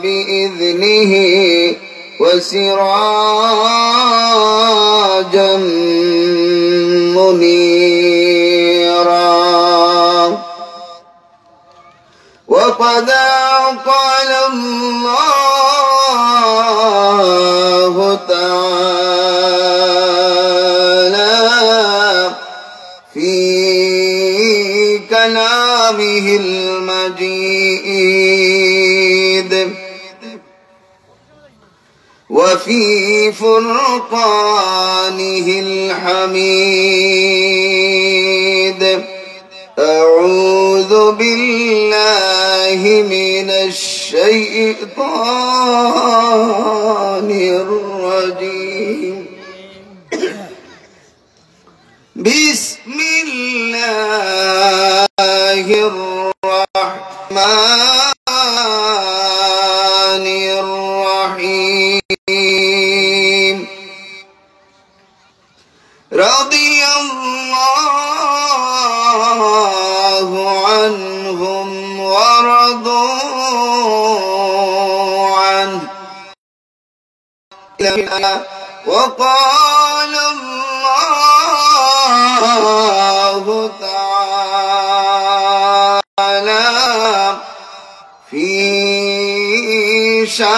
بإذنه وسراجا منيرا وقد قال الله تعالى في كلامه المجيد وفي فرقانه الحميد أعوذ بالله من الشيطان الرجيم بسم الله الرحمن الرحيم رضي الله عنهم ورضوا عنه وقال الله تعالى في شان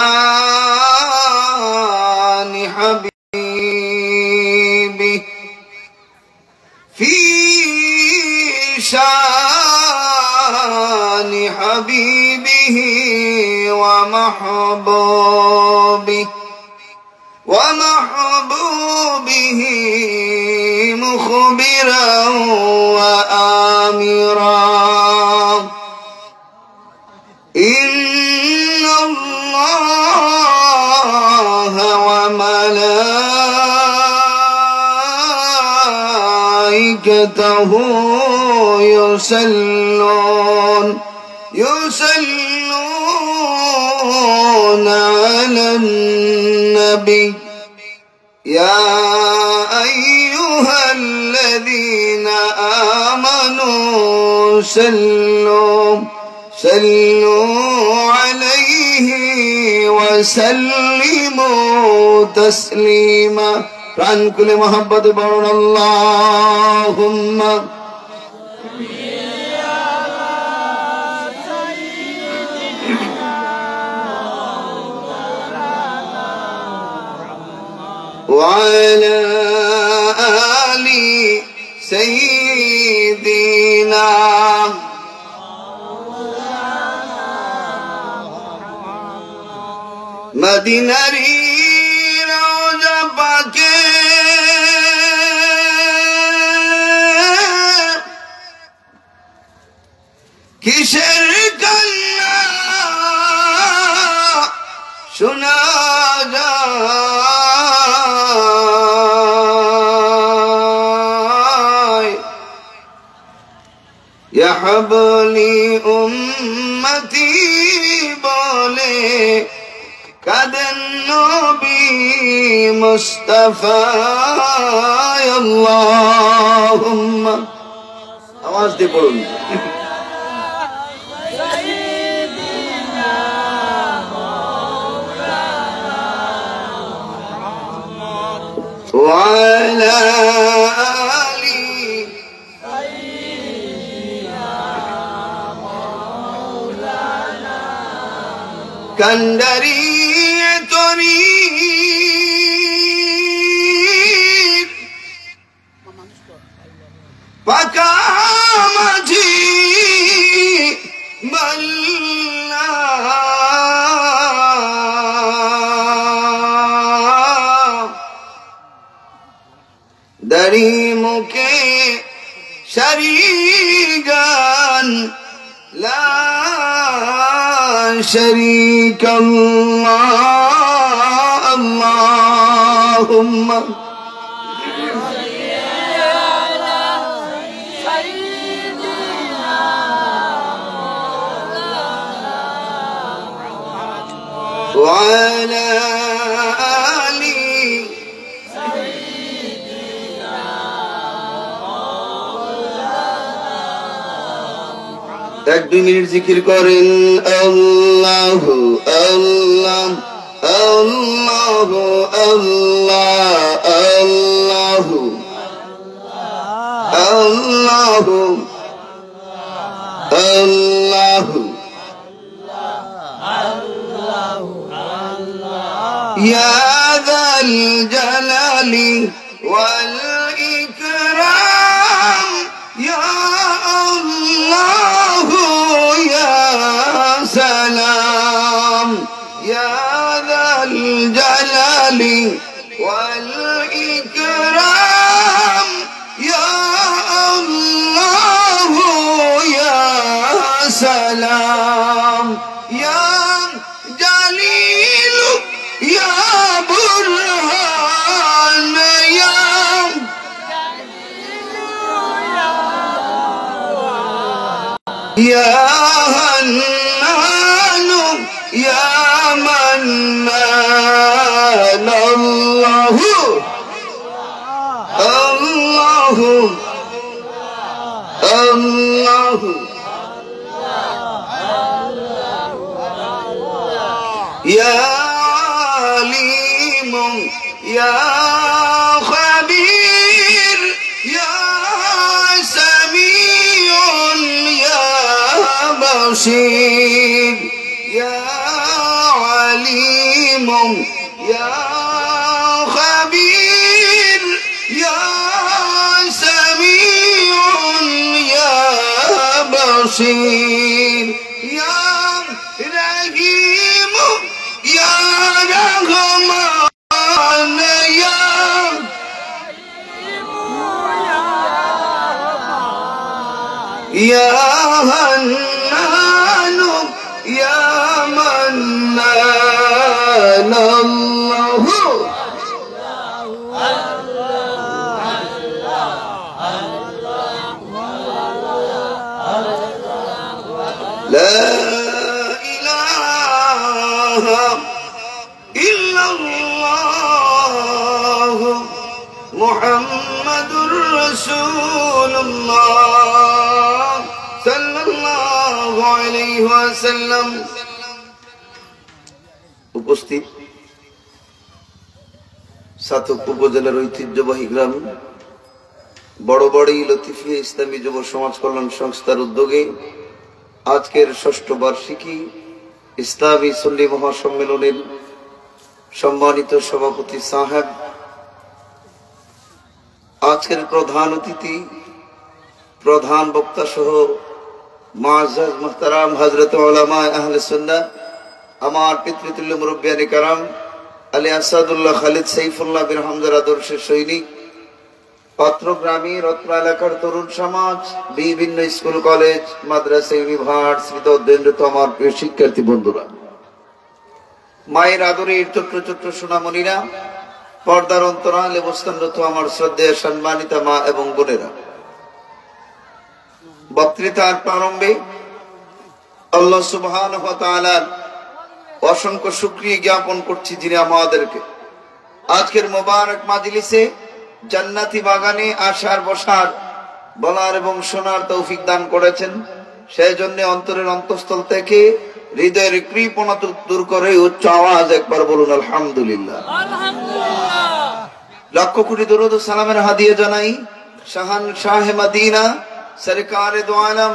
حبيبه ومحبوبه مخبرا وآمرا إن الله وملائكته يصلون على النبي يا أيها الذين آمنوا صلوا عليه وسلموا تسليما عن كل محبة بر اللهم وعلى آل سيدنا مدينة روضة پاکے কিসের কান্না শোনা যায় ইয়া হাবলি উম্মতি বলে কাদেন নবী মুস্তাফা আল্লাহুম্মা আওয়াজ দিয়ে পড়ুন وعلى آل سيدنا مولانا كندري طريق فكامتي بلّا دری مکے شریگان لا شریک اللہ اللہم وعلى এক দুই মিনিট জিকির করেন Allahu Allah Allahu Allah Allahu Allahu Allahu Ya dhal jalali wal ikram Ya Allahu Ya Salam Ya dhal jalali wal ikram Ya Allahu Ya Salam Ya Jalil Ya Burhan Ya Ya Hannan Ya Mannan Allahu Allahu Allahu Ya Alim Ya Khabir Ya Sami'un Ya Basir Ya Alim Ya Khabir Ya Sami'un Ya Basir Ya Rahim Ya Rahman Ya Ya Hannan Ya Mannan Allahu La ilaha illallah Muhammadur Rasulullah sallallahu alayhi wa sallam উপস্থিত সাতক উপজেলার ঐতিহ্যবাহী গ্রাম বড়বাড়ি লতিফিয়া ইসলামী যুব সমাজ কল্যাণ সংস্থার উদ্যোগে আজকের ষষ্ঠ বার্ষিকী ইসলামী সুন্নি মহাসম্মেলনের সম্মানিত সভাপতি সাহেব, আজকের প্রধান অতিথি, প্রধান বক্তা সহ মুআজ্জাজ মুহতারাম হযরত উলামা আহলে সুন্নাহ, আমার পিতৃতুল্য মুরব্বিয়ানে কারাম আলী আসাদুল্লাহ খালিদ সাইফুল্লাহ বিন হামজার আদর্শের সৈনিক, পত্রগ্রামী রত্ন এলাকার তরুণ সমাজ, বিভিন্ন স্কুল কলেজ মাদ্রাসা ইউনিভার্সিটিতে অধ্যয়নরত আমার প্রিয় শিক্ষার্থী বন্ধুরা, মায়ের আদরের ছোট্ট ছোট্ট সোনামণিরা, পর্দার অন্তরালে অবস্থানরত আমার শ্রদ্ধেয় সম্মানিতা মা এবং বোনেরা, বক্তৃতার প্রারম্ভে আল্লাহ সুবহানাহু ওয়া তাআলার অসংখ্য শুকরিয়া জ্ঞাপন করছি যিনি আমাদেরকে আজকের মোবারক মাজলিসে জান্নাতি বাগানে আসার বসার বলার এবং শোনার তৌফিক দান করেছেন। সেই জন্য অন্তরের অন্তঃস্থল থেকে হৃদয়ের কৃপণতা দূর করে উচ্চ আওয়াজ একবার বলুন আলহামদুলিল্লাহ। লক্ষ কোটি দরুদ ও সালামের হাদিয়া জানাই শাহে মদিনা সরকারে দো আলম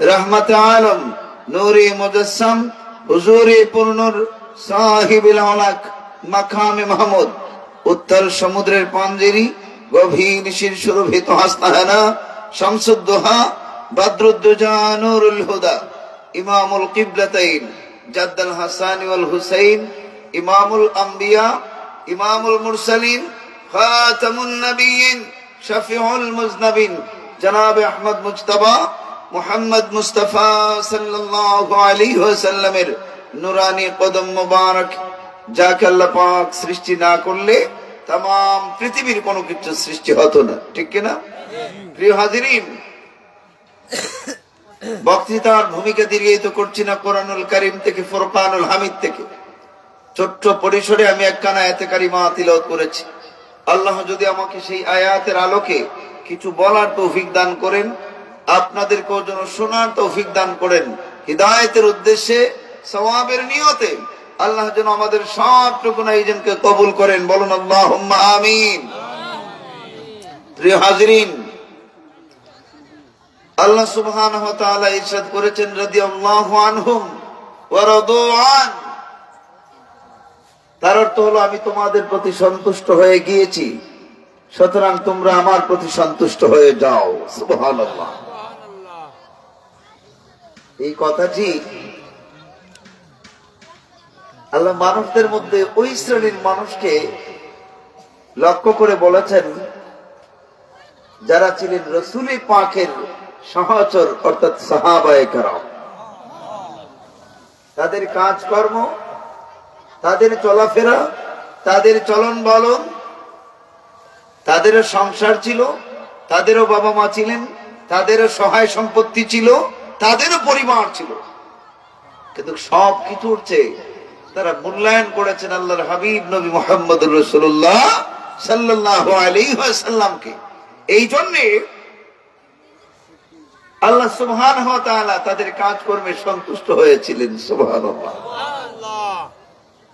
রহমতে আলম নূরে মুজাসসাম হুজুরে পূর্ণর সাহিবুল আলাক মাকামে মাহমুদ, উত্তর সমুদ্রের পাঞ্জেরি, গভীর শীর্ষরোভিত হাসনাহানা, শামসুদ্দোহা, বদরুদ্দুজা, নূরুল হুদা, ইমামুল কিবলাতাইন জাদ্দাল হাসান ওয়াল হুসাইন, ইমামুল আম্বিয়া, ইমামুল মুরসালিন, খাতামুন নবিয়্যিন, শফিউল মুজনবিন, জনাব আহমদ মুজতবা মুহাম্মদ মুস্তাফা সাল্লাল্লাহু আলাইহি ওয়াসাল্লামের নুরানি কদম মুবারক, যাকে আল্লাহ পাক সৃষ্টি না করলে तमाम পৃথিবীর কোনো কিছু সৃষ্টি হতো না, ঠিক কি না? প্রিয় হাজিরিন, বক্তৃতার ভূমিকা দীর্ঘায়িত করছি না, কোরআনুল কারীম থেকে, ফুরকানুল হামিদ থেকে ছোট্ট পরিসরে আমি একখানা আয়াতে কারিমা তিলাওয়াত করেছি। আল্লাহ যদি আমাকে সেই আয়াতের আলোকে কিছু বলার তৌফিক দান করেন, আপনাদেরকেও যেন শোনার তৌফিক দান করেন, হিদায়াতের উদ্দেশ্যে সওয়াবের নিয়তে আল্লাহ যেন আমাদের সবটুকু আয়োজনকে কবুল করেন, বলুন আল্লাহুম্মা আমিন। প্রিয় হাজিরিন, আল্লাহ সুবহানাহু ওয়া তাআলা ইরশাদ করেছেন রাদিয়াল্লাহু আনহুম ওয়া রাদু আন, তার অর্থ হলো আমি তোমাদের প্রতি সন্তুষ্ট হয়ে গিয়েছি, সুতরাং তোমরা আমার প্রতি সন্তুষ্ট হয়ে যাও। সুবহানাল্লাহ। এই কথাটি আল্লাহ মানুষদের মধ্যে ওই শ্রেণীর মানুষকে লক্ষ্য করে বলেছেন যারা ছিলেন রাসূল পাকের সহচর, অর্থাৎ সাহাবায়ে কেরাম। তাদের কাজকর্ম, তাদের চলাফেরা, তাদের চলন বলন, তাদেরও সংসার ছিল, তাদেরও বাবা মা ছিলেন, তাদেরও সহায় সম্পত্তি ছিল, তাদেরও পরিবার ছিল, কিন্তু সব কিছুর চেয়ে তারা মূল্যায়ন করেছেন আল্লাহর হাবিব নবী মুহাম্মদুর রাসূলুল্লাহ সাল্লাল্লাহু আলাইহি ওয়াসাল্লামকে। এই জন্য আল্লাহ সুবহানাহু ওয়া তাআলা তাদের কাজকর্মে সন্তুষ্ট হয়েছিলেন। সুবহানাল্লাহ।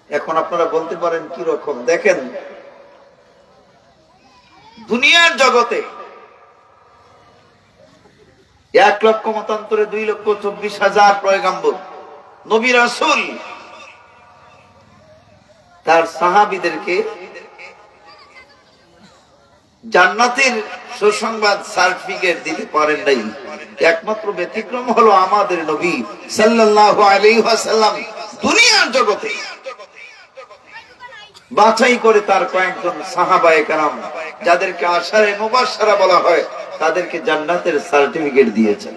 এখন আপনারা বলতে পারেন কি রকম? দেখেন, দুনিয়ার জগতে 1 লক্ষ মতান্তরে 2,24,000 পয়গম্বর, নবী রাসূল তার সাহাবীদেরকে জান্নাতের সুসংবাদ সার্টিফিকেট দিতে পারেন নাই। একমাত্র ব্যতিক্রম হলো আমাদের নবী সাল্লাল্লাহু আলাইহি ওয়াসাল্লাম দুনিয়ার জগতে বাছাই করে তার কয়েকজন সাহাবায়ে কেরাম, যাদেরকে আশারে মুবাশশারা বলা হয়, তাদেরকে জান্নাতের সার্টিফিকেট দিয়েছেন।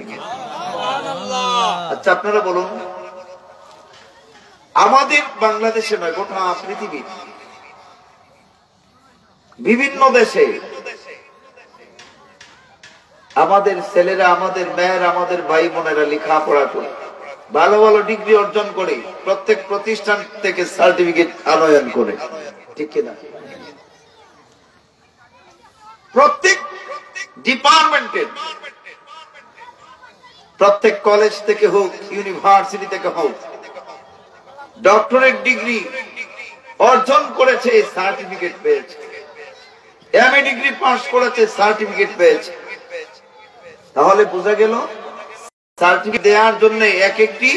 আচ্ছা, আপনারা বলুন, আমাদের বাংলাদেশে নয়, গোটা পৃথিবীর বিভিন্ন দেশে আমাদের ছেলেরা, আমাদের মেয়েরা, আমাদের ভাই বোনেরা লেখাপড়া করে ভালো ভালো ডিগ্রি অর্জন করে প্রত্যেক প্রতিষ্ঠান থেকে সার্টিফিকেট আনয়ন করে, ঠিক কিনা? প্রত্যেক ডিপার্টমেন্টের, প্রত্যেক কলেজ থেকে হোক, ইউনিভার্সিটি থেকে হোক, ডক্টরেট ডিগ্রি অর্জন করেছে, সার্টিফিকেট পেয়েছে। এমএ ডিগ্রি পাস করেছে, সার্টিফিকেট পেয়েছে। তাহলে বোঝা গেল সার্টিফিকেট দেওয়ার জন্য এক একটি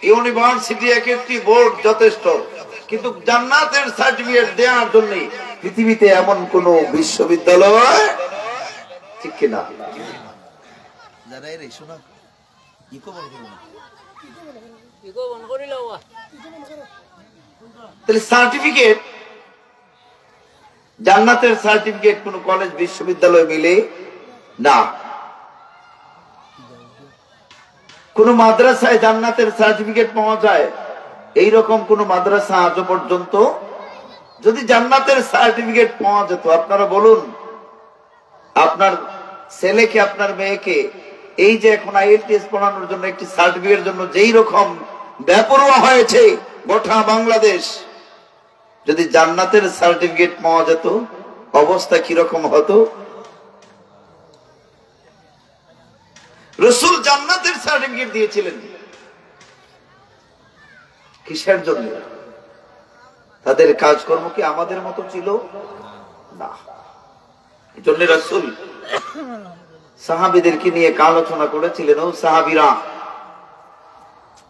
ইউনিভার্সিটি, এক একটি বোর্ড যথেষ্ট, কিন্তু জান্নাতের সার্টিফিকেট দেওয়ার জন্য পৃথিবীতে এমন কোন বিশ্ববিদ্যালয়, ঠিক কিনা? তাহলে সার্টিফিকেট, জান্নাতের সার্টিফিকেট কোন কলেজ বিশ্ববিদ্যালয় মিলে না। কোন মাদ্রাসায় জান্নাতের সার্টিফিকেট পাওয়া যায়, এইরকম কোন মাদ্রাসা আজও পর্যন্ত যদি জান্নাতের সার্টিফিকেট পাওয়া যেত, আপনারা বলুন, আপনার ছেলেকে, আপনার মেয়েকে এই যে এখন আইএলটিএস পড়ানোর জন্য একটি সার্টিফিকেটের জন্য যেই রকম বেপরোয়া হয়েছে গোটা বাংলাদেশ, যদি জান্নাতের সার্টিফিকেট পাওয়া যেত অবস্থা কিরকম হতো? রাসূল জান্নাতের সার্টিফিকেট দিয়েছিলেন কিসের জন্য? তাদের কাজকর্ম কি আমাদের মতো ছিল? না। এই জন্য রাসূল সাহাবীদেরকে নিয়ে আলোচনা করেছিলেন, ও সাহাবীরা,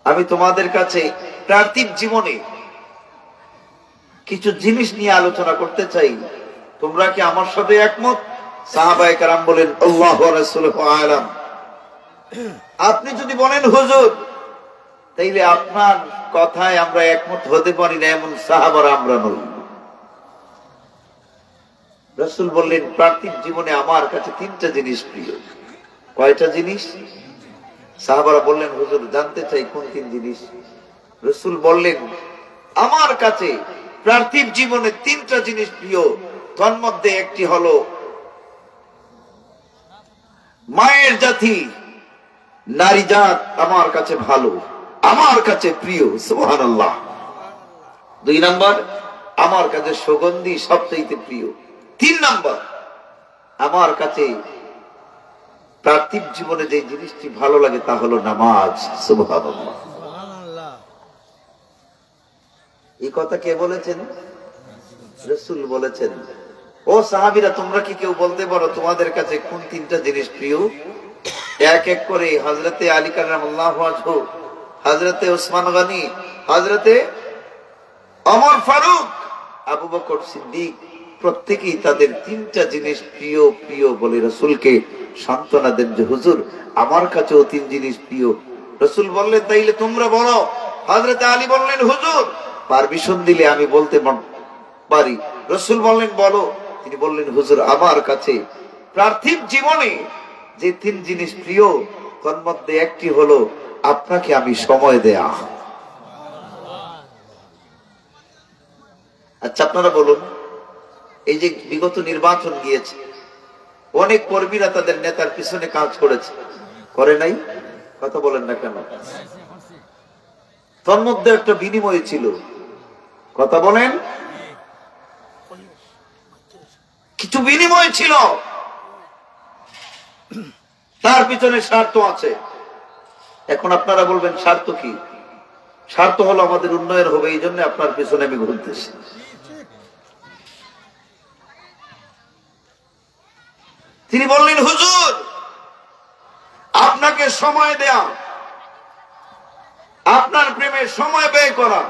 আমি তোমাদের কাছে পার্থিব জীবনে কিছু জিনিস নিয়ে আলোচনা করতে চাই, তোমরা কি আমার সাথে একমত? সাহাবায়ে কেরাম বলেন, আল্লাহু ওয়া রাসূলুহু আ'লাম। আপনি যদি বলেন হুজুর, তাইলে আপনার কথায় আমরা একমত হতে পারি না এমন সাহাবারা আমরা নই। রাসূল বললেন, পার্থিব জীবনে আমার কাছে 3টা জিনিস প্রিয়। কয়টা জিনিস? সাহাবারা বললেন, হুজুর জানতে চাই কোন 3 জিনিস? রাসূল বললেন, আমার কাছে পার্থিব জীবনে 3টা জিনিস প্রিয়, তার মধ্যে একটি হলো মায়ের জাতি, নারী জাত আমার কাছে ভালো, আমার কাছে প্রিয়। সুবহানাল্লাহ। 2 নাম্বার, আমার কাছে সুগন্ধি সবচেয়ে প্রিয়। 3 নাম্বার, আমার কাছে পার্থিব জীবনে যে জিনিসটি ভালো লাগে তা হলো নামাজ। সুবহানাল্লাহ। এই কথা কে বলেছেন? রাসূল বলেছেন। ও সাহাবীরা, তোমরা কি কেউ বলতে পারো তোমাদের কাছে কোন তিনটা জিনিস প্রিয়? এক এক করে হযরতে আলী কারামাল্লাহু আনহু, হযরতে ওসমান গনি, হযরতে ওমর ফারুক, আবু বকর সিদ্দিক প্রত্যেকেই তাদের তিনটা জিনিস প্রিয় প্রিয় বলে রাসূলকে সান্ত্বনা দেন যে হুজুর আমার কাছেও তিন জিনিস প্রিয়। রাসূল বললেন তাইলে তোমরা বলো। হযরতে আলী বললেন হুজুর পারমিশন দিলে আমি বলতে পারি। রাসূল বললেন বলো। তিনি বললেন হুজুর আমার কাছে পার্থিব জীবনে যে তিন জিনিস প্রিয় তার মধ্যে একটি হলো আপনাকে আমি সময় দেয়া। আচ্ছা আপনারা বলুন, এই যে বিগত নির্বাচন গিয়েছে, অনেক কর্মীরা তাদের নেতার পিছনে কাজ করেছে, করে নাই? কথা বলেন না কেন? তার মধ্যে একটা বিনিময় ছিল, কথা বলেন, কিছু বিনিময় ছিল, তার পিছনে স্বার্থ আছে। এখন আপনারা বলবেন স্বার্থ কি? স্বার্থ হলো আমাদের উন্নয়ন হবে, এই জন্য আপনার পিছনে আমি ঘুরতেছি। তিনি বললেন হুজুর আপনাকে সময় দেয়া, আপনার প্রেমে সময় ব্যয় করা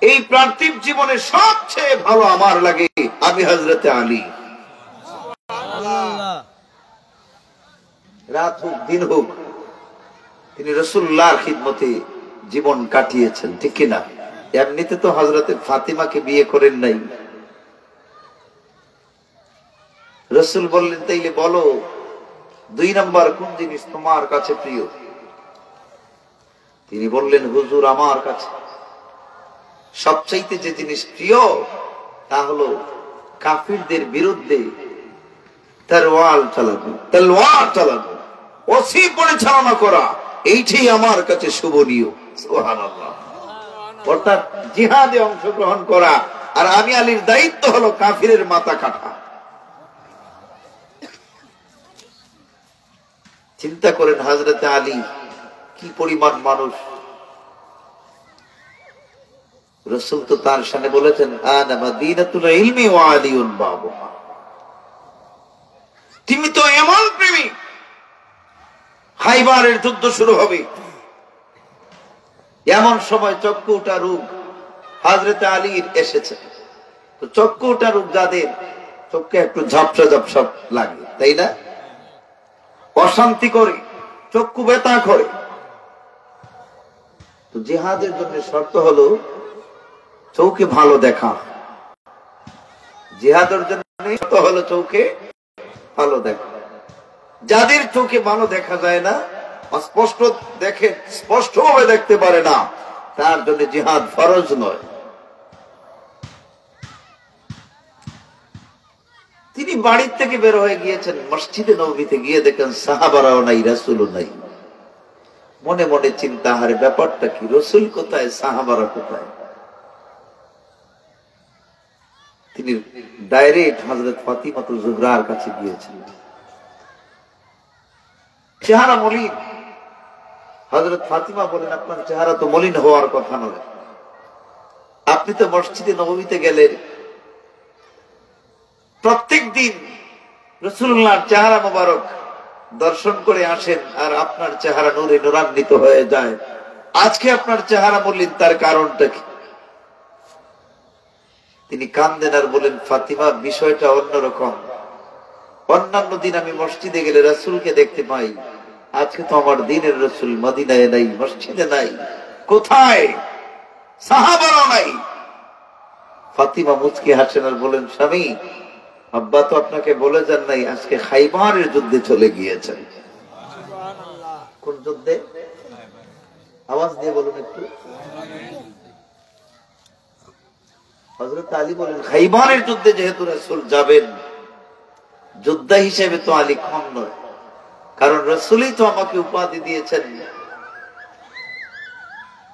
এই পার্থিব জীবনে সবচেয়ে ভালো আমার লাগে। আমি হযরতে আলী, রাত হোক দিন হোক তিনি রাসূলুল্লাহর খিদমতে জীবন কাটিয়েছেন, ঠিক কিনা? এমনিতে তো হযরতে ফাতিমাকে বিয়ে করেন নাই। রাসূল বললেন তাইলে বলো দুই নাম্বার কোন জিনিস তোমার কাছে প্রিয়? তিনি বললেন হুজুর আমার কাছে সবচাইতে যে জিনিস প্রিয় তা হলো কাফিরদের বিরুদ্ধে তরোয়াল চালানো, ওসি পরিচালনা করা, এইটাই আমার কাছে শোভনীয়। সুবহানাল্লাহ। অর্থাৎ জিহাদে অংশগ্রহণ করা, আর আমি আলীর দায়িত্ব হলো কাফিরের মাথা কাটা। চিন্তা করেন হযরতে আলী কি পরিমাণ মানুষ। রাসূল তো তার সামনে বলেছেন আনা মাদিনাতুল ইলমি ওয়া আলিউন বাবুহা। তুমি তো এমন প্রেমিক, খাইবারের যুদ্ধ শুরু হবে, এমন সময় চক্ষুটা রোগ হযরতে আলীর এসেছে। তো চক্ষুটা রোগ যাদের চোখে একটু ঝাপসা ঝাপসা লাগে, তাই না? অশান্তি করে, চক্ষু ব্যথা করে। তো জিহাদের জন্য শর্ত হলো চোখে ভালো দেখা। জিহাদের জন্য শর্ত হলো চোখে ভালো দেখা। যাদের চোখে ভালো দেখা যায় না, স্পষ্ট দেখে, স্পষ্টভাবে দেখতে পারে না, তার জন্য জিহাদ ফরজ নয়। তিনি বাড়ির থেকে বের হয়ে গিয়েছেন, মসজিদে নববীতে গিয়ে দেখেন সাহাবারাও নাই, রাসূলও নাই। মনে মনে চিন্তা, হারে ব্যাপারটা কি, রাসূল কোথায়, সাহাবারা কোথায়? তিনি ডাইরেক্ট হযরত ফাতিমাতুল জোহরার কাছে গিয়েছেন। চেহারা মলিন। হযরত ফাতিমা বলেন আপনার চেহারা তো মলিন হওয়ার কথা নয়, আপনি তো মসজিদে নববীতে গেলেন, প্রত্যেক দিন রাসূলুল্লাহর চেহারা মোবারক দর্শন করে আসেন, আর আপনার চেহারা নূরে নূরান্বিত হয়ে যায়। আজকে আপনার চেহারা মলিন, তার কারণটা কি? তিনি কান্দেন আর বলেন ফাতিমা বিষয়টা অন্যরকম। অন্যান্য দিন আমি মসজিদে গেলে রাসূলকে দেখতে পাই, আজকে তো আমার দ্বীনের রাসূল মদিনায় নাই, মসজিদে নাই, কোথায়? সাহাবারও নাই। ফাতিমা মুচকি হাসেন আর বলেন স্বামী, আব্বা তো আপনাকে বলে যান নাই আজকে খাইবারের যুদ্ধে চলে গিয়েছেন। কোন যুদ্ধে? আওয়াজ দিয়ে বলুন একটু। হযরত আলী বলেন খাইবারের যুদ্ধে যেহেতু রাসূল যাবেন, যোদ্ধা হিসেবে তো আলী কম নয়, কারণ রাসূলই তো আমাকে উপাধি দিয়েছেন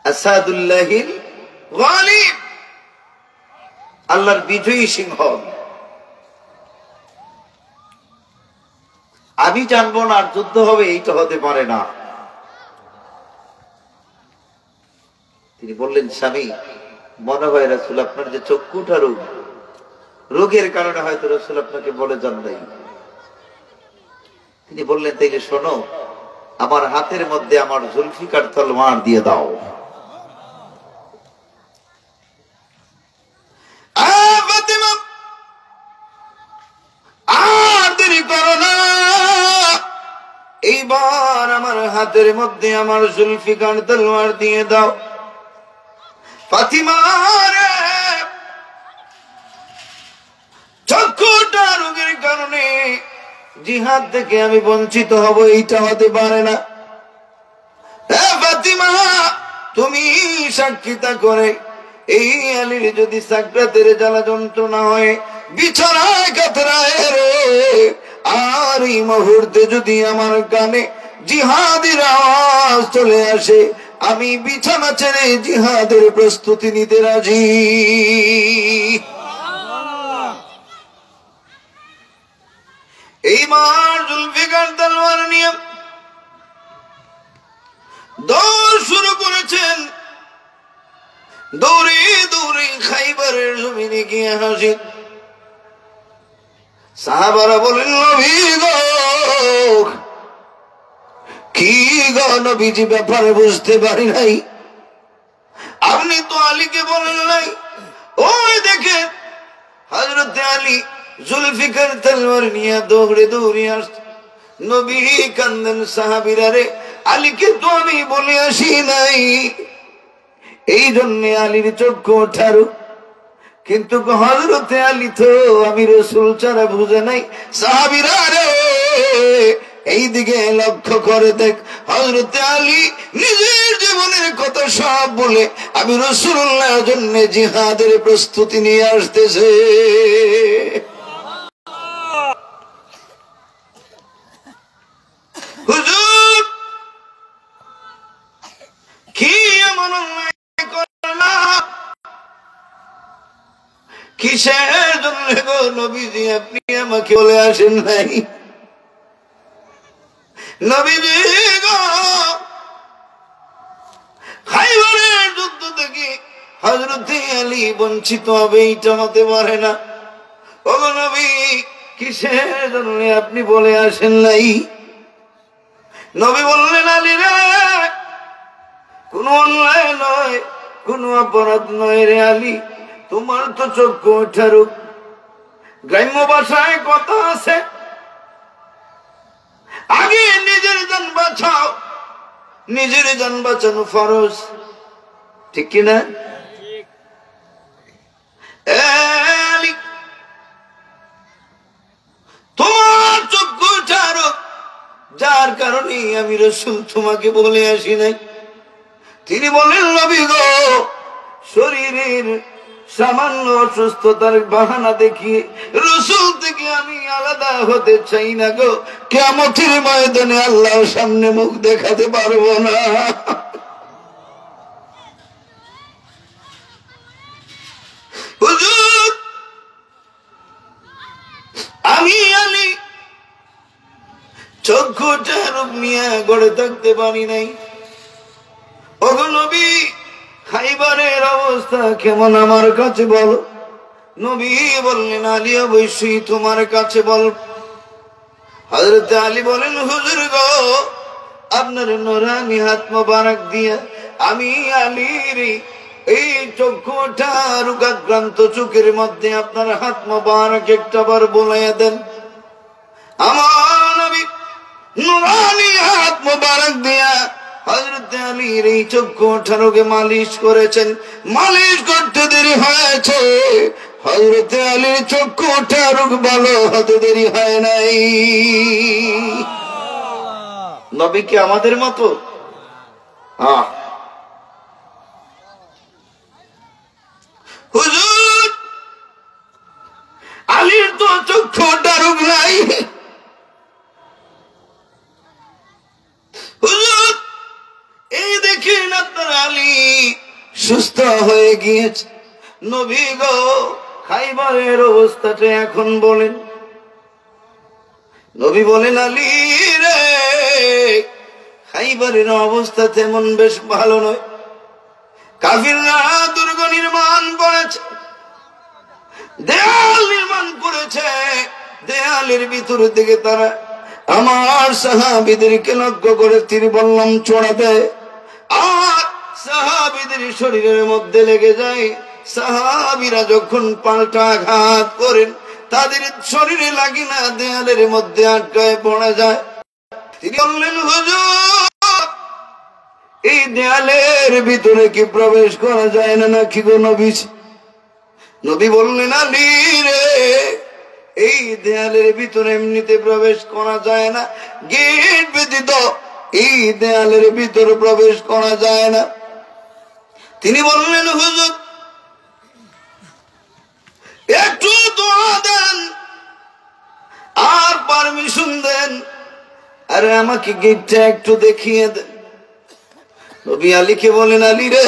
আসাদুল্লাহিল গালিব, আল্লাহর বিজয়ী সিংহ। আমি জানবো না আর যুদ্ধ হবে, এইটা হতে পারে না। তিনি বললেন স্বামী মনে হয় রাসূল আপনার যে চক্ষুটা রোগ, রোগের কারণে হয়তো রাসূল আপনাকে বলে যান নাই। তিনি বললেন, তাইলে শোনো, আমার হাতের মধ্যে আমার জুলফিকার তলোয়ার দিয়ে দাও। ফাতিমা, আর দেরি করো না, এইবার আমার হাতের মধ্যে আমার জুলফিকার তলোয়ার দিয়ে দাও। ফাতিমা রে, চক্ষুটা রোগের কারণে জিহাদ থেকে আমি বঞ্চিত হব, এইটা হতে পারে না। ফাতিমা, তুমি সাক্ষীতা করে এই আলীর যদি সাকরাতের জ্বালা যন্ত্রণা হয়, বিছানায় কাতরায় রে, আর এই মুহূর্তে যদি আমার কানে জিহাদের আওয়াজ চলে আসে, আমি বিছানা ছেড়ে জিহাদের প্রস্তুতি নিতে রাজি। এইবার জুলফিকার তলোয়ার নিয়ে দৌড় শুরু করেছেন। দৌড়ে দৌড়ে খাইবারের জমিনে গিয়ে হাজির। সাহাবারা বলেন, নবী গো, কি গো নবীজি, ব্যাপারে বুঝতে পারি নাই, আপনি তো আলীকে বলেন নাই। ওই দেখে হযরত আলী জুলফিকার তলোয়ার নিয়ে দৌড়ে দৌড়ে আসছে। নবী কান্দেন, সাহাবীরা রে, আলীকে তো আমি বলে আসি নাই, এই জন্য আলীর চক্ষু ওঠারু। কিন্তু হযরত আলী তো আমি রাসূল ছাড়া বুঝে নাই। সাহাবীরা রে, এই দিকে লক্ষ্য করে দেখ, হযরত আলী নিজের জীবনের কথা সব বলে আমি রাসূলুল্লাহর জন্য জিহাদের প্রস্তুতি নিয়ে আসতেছে। হুজুর, কি এমন অন্যায় করলাম, কিসের জন্য গো নবীজি আপনি আমাকে বলে আসেন নাই? নবীজি গো, খাইবারের যুদ্ধ থেকে হযরত আলী বঞ্চিত হবে, এইটা হতে পারে না। ও নবী, কিসের জন্য আপনি বলে আসেন নাই? নবী বললেন, আলী রে, কোন অন্যায় নয়, কোন অপরাধ নয় রে আলী, তোমার তো চক্ষু ওঠা রোগ। গ্রাম্য ভাষায় কথা আছে, আগে নিজের জান বাঁচাও, নিজের জান বাঁচানো ফরজ, ঠিক কিনা? আলী, তোমার চক্ষু ওঠা রোগ, যার কারণে আমি রাসূল তোমাকে বলে আসি নাই। তিনি বলেন, নবী গো, শরীরের সামান্য অসুস্থতার বাহানা দেখিয়ে রাসূল থেকে আমি আলাদা হতে চাই না গো, কিয়ামতের ময়দানে আল্লাহর সামনে মুখ দেখাতে পারবো না। হুজুর, আমি আলী চক্ষুটা রূপ নিয়ে গড়ে থাকতে পারি নাই। ওগো নবী, খাইবারের অবস্থা কেমন আমার কাছে বলো। নবী বললেন, আলী অবশ্যই তোমার কাছে বল। হযরত আলী বলেন, হুজুর গো, আপনার নূরানি হাত মোবারক দিয়া আমি আলীর এই চক্ষুটা রোগাক্রান্ত চোখের মধ্যে আপনার হাত মোবারক একটাবার বোলাইয়া দেন। আমার নবী নূরানি হাত মোবারক দিয়া হযরত আলীর এই চক্ষু ওঠা রোগে মালিশ করেছেন। মালিশ করতে দেরি হয়েছে, হযরত আলীর চক্ষু ওঠা রোগ ভালো হতে দেরি হয় নাই। নবী কি আমাদের মতো? হুজুর, আলীর তো চক্ষু ওঠা রোগ নাই। হুজুর, এই দেখেন আপনার আলী সুস্থ হয়ে গিয়েছে। নবী গো, খাইবারের অবস্থাটা এখন বলেন। নবী বলেন, আলী রে, খাইবারের অবস্থা তেমন বেশ ভালো নয়। কাফিররা দুর্গ নির্মাণ করেছে, দেয়াল নির্মাণ করেছে। দেয়ালের ভিতর দিকে তারা আমার সাহাবীদেরকে লক্ষ্য করে তিনি বললাম চড়াতে, আর সাহাবীদের শরীরের মধ্যে লেগে যায়। সাহাবীরা যখন পাল্টা আঘাত করেন তাদের শরীরে লাগে না, দেয়ালের মধ্যে আটকায় পড়ে যায়। তিনি বললেন হুজুর, এই দেয়ালের ভিতরে কি প্রবেশ করা যায় না নাকি গো নবী? নবী বললেন আলী রে, এই দেয়ালের ভিতরে এমনিতে প্রবেশ করা যায় না, গেট ব্যতীত এই দেয়ালের ভিতরে প্রবেশ করা যায় না। তিনি বললেন হুজুর একটু দোয়া দেন আর পারমিশন দেন, আরে আমাকে গেটটা একটু দেখিয়ে দেন। নবী আলীকে বলেন আলী রে,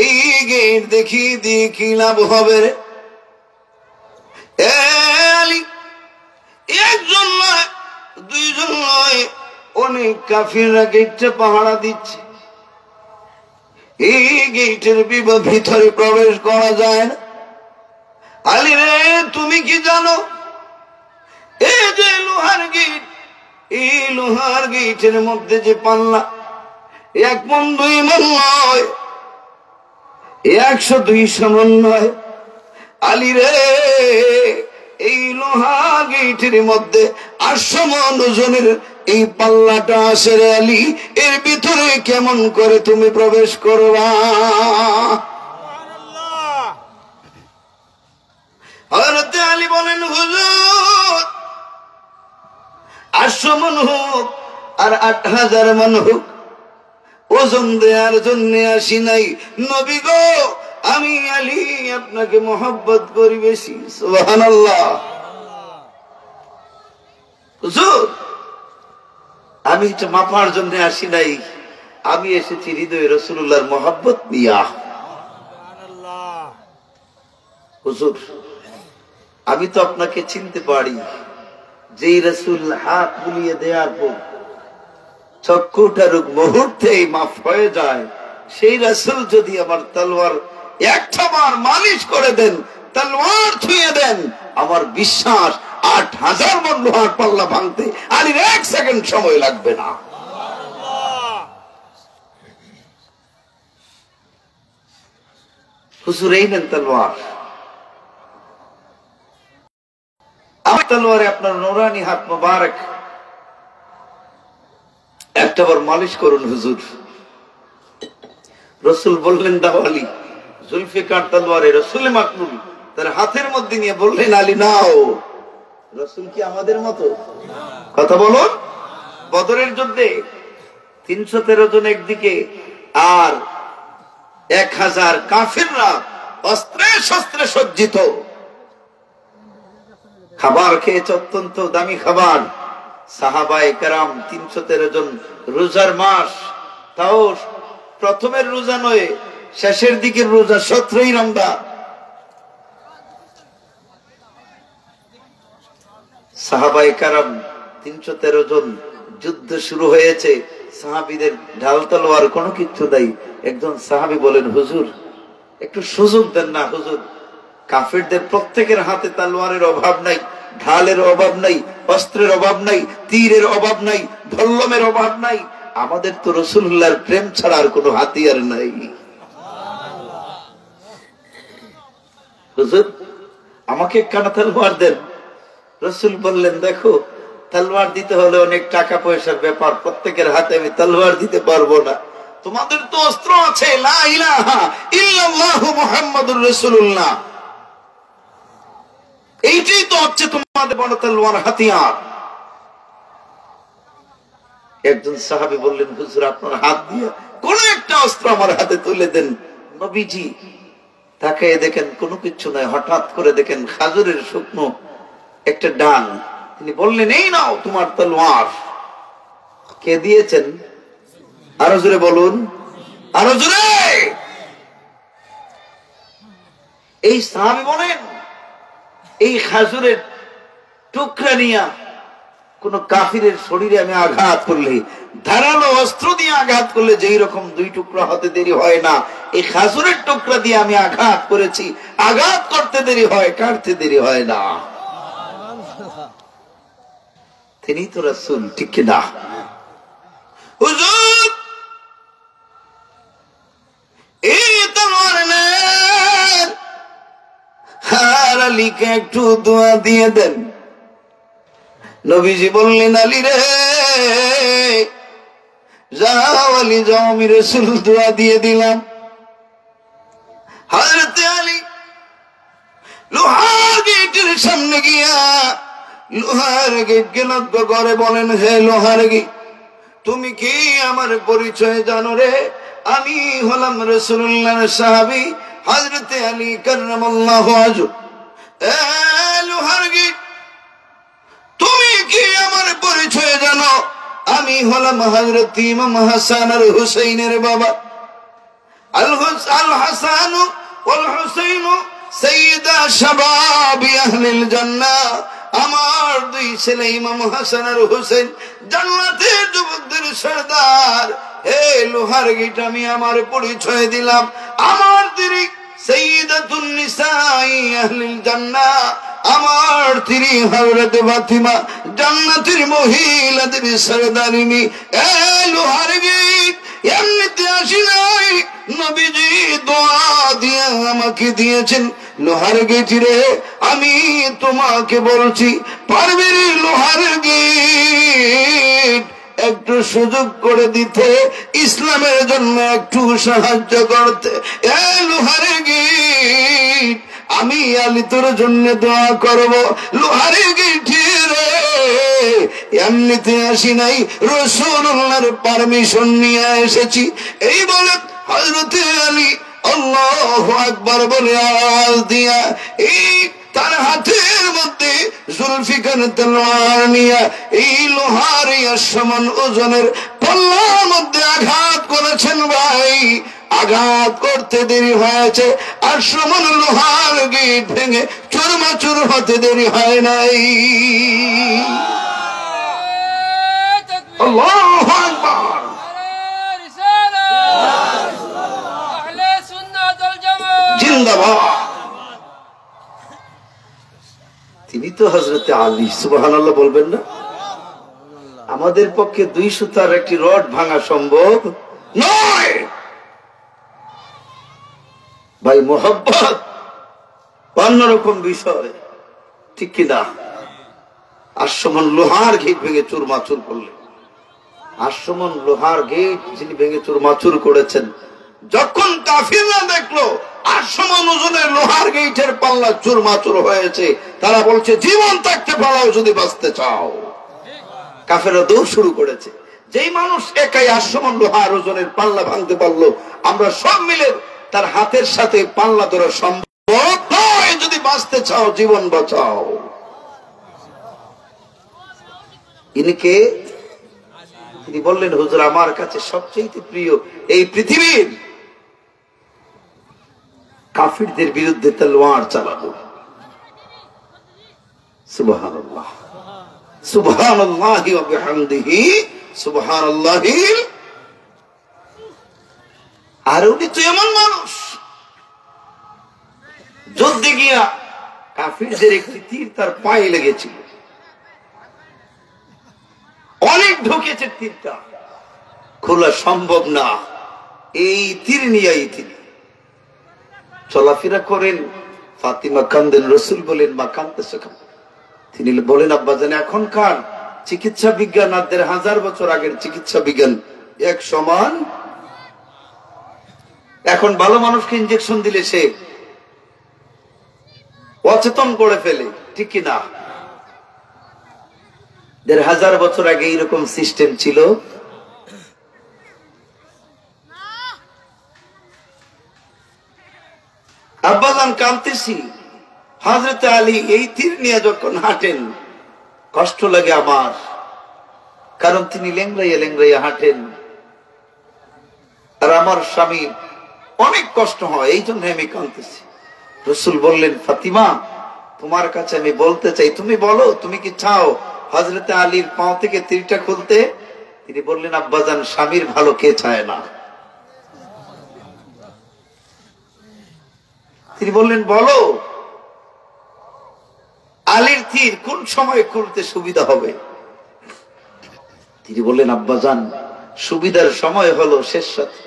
এই গেট দেখিয়ে দিয়ে কি লাভ হবে রে? আলী একজন নয়, দুইজন নয়, অনেক কাফিররা গেটটা পাহারা দিচ্ছে। এই গেটের ভিতরে প্রবেশ করা যায় না। আলী রে, তুমি কি জানো এই যে লোহার গেট, এই লোহার গেটের মধ্যে যে পাল্লা, 1 মণ 2 মণ নয়, 100-200 মণ নয়। আলী রে, এই লোহার গেটের মধ্যে 800 মণ ওজনের এই পাল্লাটা আসে রে আলী, এর ভিতরে কেমন করে তুমি প্রবেশ করবা? হযরত আলী বলেন হুজুর 800 মণ হোক আর 8000 মণ হোক, ওজন দেওয়ার জন্য আসি নাই নবী গো, আমি আলী আপনাকে মহব্বত করি বেশি। সুবহানাল্লাহ। হুজুর আমি এটা মাপার জন্য আসি নাই, আমি এসেছি হৃদয়ে রাসূলুল্লাহর মহব্বত নিয়া। হুজুর আমি তো আপনাকে চিনতে পারি, যেই রাসূল হাত বুলিয়ে দেওয়ার পর চক্ষুটার মুহূর্তেই মাফ হয়ে যায়, সেই রাসূল যদি আমার তলোয়ার একটা বার মালিশ করে দেন, তলোয়ার ছুঁয়ে দেন, আমার বিশ্বাস 8000 মণ লোহার পাল্লা ভাঙতে আলীর 1 সেকেন্ড সময় লাগবে না। হুজুর এই নেন তলোয়ার, আমার তলোয়ারে আপনার নুরানি হাত মোবারক একটা বার মালিশ করুন হুজুর। রাসূল বললেন দাও আলী। জুলফিকার তলোয়ারে রাসূল মাকবুল তার হাতের মধ্যে নিয়ে বললেন আলী নাও। রাসূল কি আমাদের মতো? কথা বলুন। বদরের যুদ্ধে 313 জন একদিকে আর 1000 কাফিররা অস্ত্রে শস্ত্রে সজ্জিত, খাবার খেয়েছে অত্যন্ত দামি খাবার। সাহাবায়ে কেরাম 313 জন, রোজার মাস, তাও প্রথমের রোজা নয়, শেষের দিকের রোজা, 17ই রমজান। সাহাবায়ে কেরাম 313 জন, যুদ্ধ শুরু হয়েছে। সাহাবীদের ঢাল তলোয়ার কোনো কিছু নাই। একজন সাহাবী বলেন হুজুর একটু সুযোগ দেন না হুজুর, কাফিরদের প্রত্যেকের হাতে তলোয়ারের অভাব নাই, ঢালের অভাব নাই, অস্ত্রের অভাব নাই, তীরের অভাব নাই, ধল্লমের অভাব নাই, আমাদের তো রাসূলুল্লাহর প্রেম ছাড়া আর কোনো হাতিয়ার নাই। হুজুর আমাকে একখানা তলোয়ার দেন। রাসূল বললেন দেখো তলোয়ার দিতে হলে অনেক টাকা পয়সার ব্যাপার, প্রত্যেকের হাতে আমি তলোয়ার দিতে পারবো না, তোমাদের তো অস্ত্র আছে, লা ইলাহা ইল্লাল্লাহু মুহাম্মাদুর রাসূলুল্লাহ, এইটাই তো হচ্ছে তোমাদের বড় তলোয়ার, হাতিয়ার। একজন সাহাবী বললেন হুজুর আপনার হাত দিয়ে কোন একটা অস্ত্র আমার হাতে তুলে দেন। নবীজি তাকায় দেখেন কোনো কিছু নাই, হঠাৎ করে দেখেন খাজুরের শুকনো একটা ডাল। তিনি বললেন এই নাও তোমার তলোয়ার। কে দিয়েছেন? আরো জোরে বলুন, আরো জোরে। এই সাহাবী বলেন এই খাজুরের টুকরা নিয়া কোন কাফিরের শরীরে আমি আঘাত করলে ধারালো অস্ত্র দিয়ে আঘাত করলে যেই রকম দুই টুকরা হতে দেরি হয় না, এই খাজুরের টুকরা দিয়ে আমি আঘাত করেছি, আঘাত করতে দেরি হয়, কাটতে দেরি হয় না। তিনি তো রাসূল, ঠিক না? হুজুর এই তলোয়ার নেন, আর আলীকে একটু দোয়া দিয়ে দেন। নবীজি বললেন, আলী রে যাও, আলী যাও, আমি রাসূল দোয়া দিয়ে দিলাম। হযরত আলী লোহার গেটের সামনে গিয়া লোহার গেটকে লক্ষ্য করে বলেন, হে লোহার গেট, তুমি কি আমার পরিচয় জানো রে? আমি হলাম রাসূলুল্লাহর সাহাবী হযরত আলী কাররামাল্লাহু ওয়াজহু। এ লোহার গেট, তুমি কি আমার পরিচয় জানো? আমি হলাম হযরত ইমাম হাসান আর হুসাইনের বাবা। আল হাসান ওয়াল হুসাইন সাইয়্যিদা শাবাবি আহলিল জান্নাহ। আমার দুই ছেলে ইমাম হাসান আর হুসাইন জান্নাতের যুবকদের সরদার। হে লোহার গেট, আমি আমার পরিচয় দিলাম। আমার স্ত্রী সাইয়্যিদাতুন নিসাই আহলিল জান্নাহ, আমার স্ত্রী হযরত ফাতিমা জান্নাতের মহিলাদের সরদারিনী। এ লোহার গেট, এমনিতে আসি নাই, নবীজি দোয়া দিয়ে আমাকে দিয়েছেন। লোহার গেট রে, আমি তোমাকে বলছি, পারবি রে লোহার গেট একটু সুযোগ করে দিতে, ইসলামের জন্য একটু সাহায্য করতে? এ লোহার গেট, আমি আলী তোর জন্য দোয়া করব। লোহার গেট রে, এমনিতে আসি নাই, রাসূলুল্লাহর পারমিশন নিয়ে এসেছি। এই বলে হযরত আলী আল্লাহু আকবার বলে আওয়াজ দিয়া এই তার হাতের মধ্যে জুলফিকার তলোয়ার নিয়ে এই লোহার সমান ওজনের পল্লার মধ্যে আঘাত করেছেন। ভাই, আঘাত করতে দেরি হয়েছে, আর সমান লোহার গেট ভেঙে চুরমাচুর হতে দেরি হয় নাই। আল্লাহু আকবার। জিন্দাবাদ। তিনি তো হযরত আলী, সুবহানাল্লাহ বলবেন না? আমাদের পক্ষে 2 সুতার একটি রড ভাঙা সম্ভব নয়। ভাই, মোহাব্বত অন্যরকম বিষয়, ঠিক কিনা? আসমন লোহার গেট ভেঙে চুরমাচুর করলেন। আসমন লোহার গেট যিনি ভেঙে চুরমাচুর করেছেন, যখন কাফিররা দেখলো আসমন ওজনের লোহার গেটের পাল্লা চুরমাচুর হয়েছে, তারা বলছে, জীবন থাকতে পালাও যদি বাঁচতে চাও। কাফেররা দৌড় শুরু করেছে। যেই মানুষ একাই আসমন লোহার ওজনের পাল্লা ভাঙতে পারলো, আমরা সব মিলে তার হাতের সাথে পাল্লা ধরা সম্ভব নয়। যদি বাঁচতে চাও, জীবন বাঁচাও। ইনিকে তিনি বললেন, হুজুর আমার কাছে সবচেয়ে প্রিয় এই পৃথিবীর কাফিরদের বিরুদ্ধে তলোয়ার চালাবো। সুবহানাল্লাহ, সুবহানাল্লাহি ওয়া বিহামদিহি, সুবহানাল্লাহিল। আর উনি তো এমন মানুষ, যুদ্ধে গিয়া কাফিরদের একটি তীর তার পায়ে লেগেছিল, অনেক ঢুকেছে, তীরটা খোলা সম্ভব না। এই তীর নিয়েই তিনি চলাফেরা করেন। ফাতিমা কান্দেন, রাসূল বলেন, মা কাঁদতেছে কেন? তিনি বলেন, আব্বাজান, এখনকার চিকিৎসা বিজ্ঞান আর 1000 বছর আগের চিকিৎসা বিজ্ঞান এক সমান। এখন ভালো মানুষকে ইনজেকশন দিলে সে অচেতন করে ফেলে, ঠিক কিনা? 1000 বছর আগে এইরকম সিস্টেম ছিল। আব্বাজান কাঁদতেছি। হযরত আলী এই তীর নিয়ে যখন হাঁটেন, কষ্ট লাগে আমার, কারণ তিনি লেংড়াইয়া লেংড়াইয়া হাঁটেন, আর আমার স্বামী অনেক কষ্ট হয়, এই জন্য আমি কাঁদতেছি। রাসূল বললেন, ফাতিমা, তোমার কাছে আমি বলতে চাই, তুমি বলো, তুমি কি চাও হযরত আলীর পাও থেকে তীরটা খুলতে? তিনি বললেন, আব্বাজান, স্বামীর ভালো কে চায় না? তিনি বললেন, বলো আলীর তীর কোন সময় খুলতে সুবিধা হবে? তিনি বললেন, আব্বাজান, সুবিধার সময় হলো শেষ রাতে।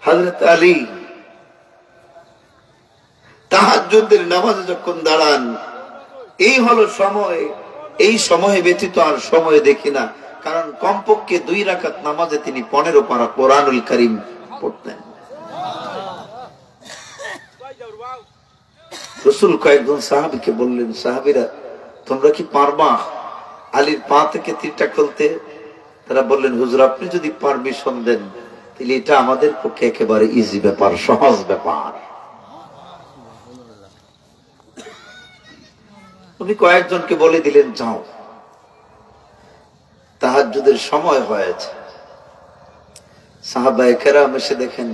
হযরত আলী তাহাজ্জুদের নামাজে যখন দাঁড়ান, এই হলো সময়। এই সময় ব্যতীত আর সময় দেখি না, কারণ কমপক্ষে 2 রাকাত নামাজে তিনি 15 পারা কোরআনুল কারীম পড়তেন। রাসূল কয়েকজন সাহাবীকে বললেন, সাহাবীরা, তোমরা কি পারবা আলীর পা থেকে তীরটা খুলতে? তারা বললেন, হুজুর, আপনি যদি পারমিশন দেন তাহলে এটা আমাদের পক্ষে একেবারে ইজি ব্যাপার, সহজ ব্যাপার। উনি কয়েকজনকে বলে দিলেন, যাও। তাহাজ্জুদের সময় হয়েছে। সাহাবায়ে কেরাম এসে দেখেন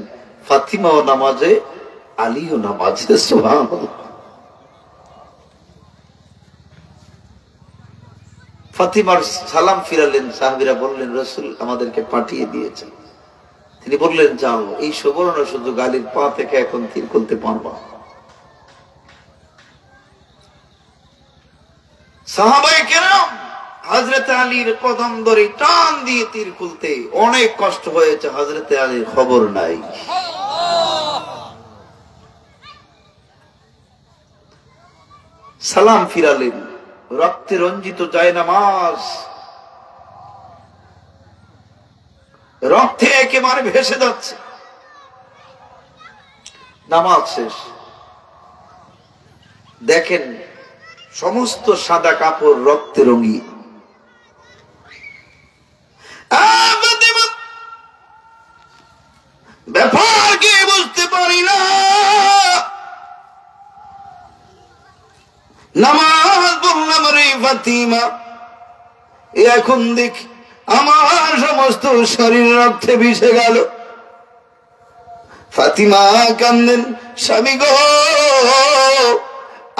ফাতিমাও নামাজে, আলীও নামাজে। সুবহানাল্লাহ। ফাতিমার সালাম ফিরালেন। সাহাবীরা বললেন, রাসূল আমাদেরকে পাঠিয়ে দিয়েছেন। তিনি বললেন, যাও, এই সুবর্ণ সুযোগ, আলীর পা থেকে এখন তীর খুলতে পারবা। সাহাবায়ে কেরাম হযরত আলীর কদম ধরে টান দিয়ে তীর খুলতে অনেক কষ্ট হয়েছে। হযরত আলীর খবর নাই। সালাম ফিরালেন। রক্তে রঞ্জিত জায়নামাজ, রক্তে একেবারে ভেসে যাচ্ছে। নামাজ শেষ। দেখেন সমস্ত সাদা কাপড় রক্তে রঙিন। ব্যাপার কি বুঝতে পারি না। নামাজ পড়লাম রে ফাতিমা, এখন দেখ আমার সমস্ত শরীর রক্তে ভিজে গেল। ফাতিমা কান্দেন, স্বামী গো,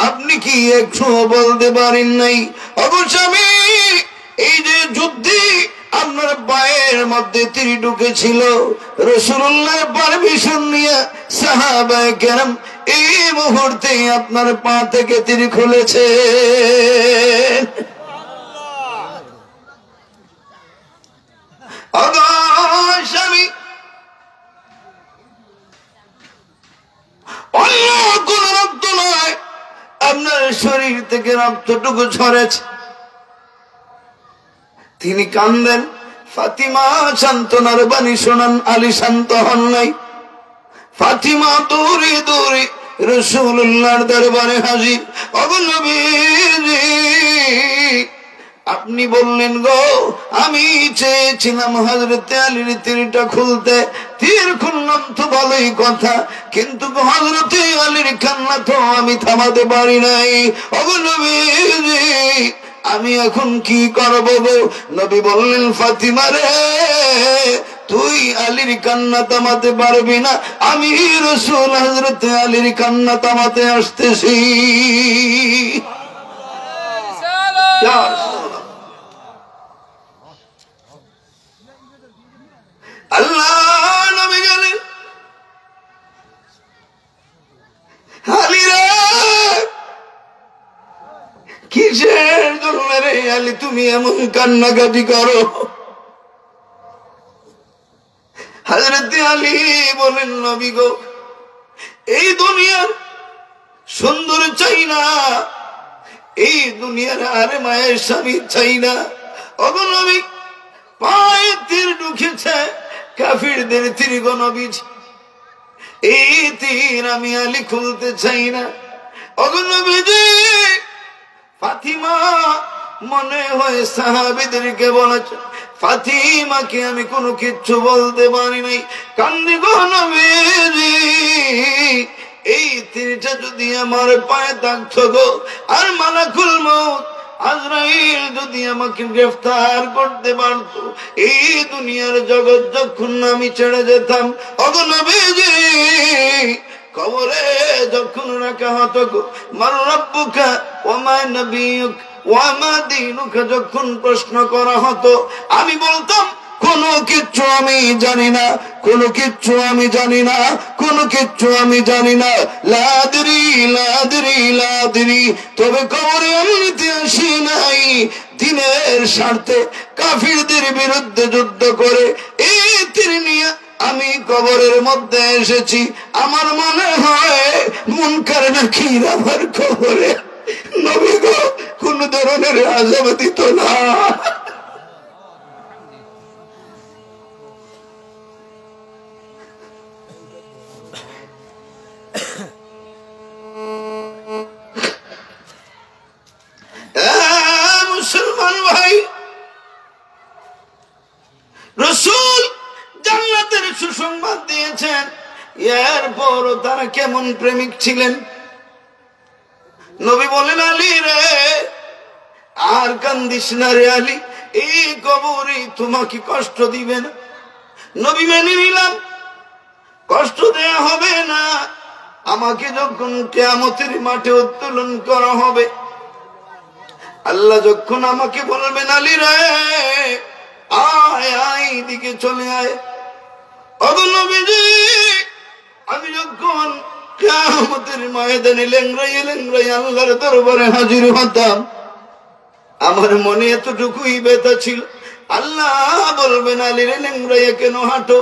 আপনি কি একটু বলতে পারেন নাই? অবশ্যই এই যে যুদ্ধে আপনার পায়ের মধ্যে তীর ঢুকেছিল, রাসূলুল্লাহর পারমিশন নিয়ে সাহাবায়ে কেরাম এই মুহূর্তে আপনার পা থেকে তীর খুলেছে। স্বামী, অন্য কোন রক্ত নয়, আপনার শরীর থেকে রক্তটুকু ঝরেছে। তিনি কান্দেন। ফাতিমা সান্ত্বনার বাণী শোনান, আলী শান্ত হন নাই। ফাতিমা দৌড়ে দৌড়ে রাসূলুল্লাহর দরবারে হাজির। ওগো নবীজি, আপনি বললেন গো, আমি চেয়েছিলাম হযরত আলীর তীরটা খুলতে, তীর খুললাম তো ভালোই কথা, কিন্তু হযরত আলীর কান্না তো আমি থামাতে পারি নাই। ওগো নবীজি, আমি এখন কি করব গো? নবী বললেন, ফাতিমা রে, তুই আলীর কান্না থামাতে পারবি না, আমি রাসূল হযরত আলীর কান্না থামাতে আসতেছি। আল্লাহ নবী গেলেন, আলী রে, কিসের জন্য রে আলী তুমি এমন কান্নাকাটি করো? হযরত আলী বলেন, নবী গো, এই দুনিয়ার সুন্দর চাই না, এই দুনিয়ার আর মায়ের স্বামী চাই না। ওগো নবী, পায়ে তীর ঢুকেছে, কাফিরদের তীর গো নবীজি, এই তীর আমি আলী খুলতে চাই না। ওগো নবীজি, ফাতিমা মনে হয় সাহাবীদেরকে বলেছে, ফাতিমাকে আমি কোনো কিচ্ছু বলতে পারি নাই। কান্দি গো নবীজি, এই তীরটা যদি আমার পায়ে থাকতো গো, আর মালাকুল মউত আজরাইল যদি আমাকে গ্রেফতার করতে পারত, এই দুনিয়ার জগৎ যখন আমি ছেড়ে যেতাম। ওগো নবীজি, কবরে যখন রাখা হতো গো, মান রাব্বুকা ওয়া মা নাবিয়ুক ওয়া মা দীনুকা যখন প্রশ্ন করা হতো, আমি বলতাম কোনো কিচ্ছু আমি জানি না, কোনো কিচ্ছু আমি জানি না, কোনো কিচ্ছু আমি জানি না। লাদরি লাদরি লাদরি, তবে কবরে এমনিতে আসি নাই, দিনের স্বার্থে কাফিরদের বিরুদ্ধে যুদ্ধ করে এই তীর নিয়ে আমি কবরের মধ্যে এসেছি। আমার মনে হয় মুনকার নাকির আমার কবরে নবী গো কোন ধরনের আযাব দিত না। মুসলমান ভাই, রাসূল জান্নাতের সুসংবাদ দিয়েছেন, এরপরও তারা কেমন প্রেমিক ছিলেন। নবী বলেন, আলী রে আর কান্দিস না রে আলী, এই কবরে তোমাকে কষ্ট দিবে না। নবী মেনে নিলাম, কষ্ট দেয়া হবে না। আমাকে যখন কিয়ামতের মাঠে উত্তোলন করা হবে, আল্লাহ যখন আমাকে বলবেন, আলী রে আয় আয় দিকে চলে আয়। ওগো নবীজি, আমি যখন কিয়ামতের ময়দানে লেংড়াইয়ে লেংড়াইয়ে আল্লাহর দরবারে হাজির হতাম, আমার মনে এতটুকুই ব্যথা ছিল। আল্লাহ বলবেন, আলী রে লেংড়াইয়ে কেন হাঁটো?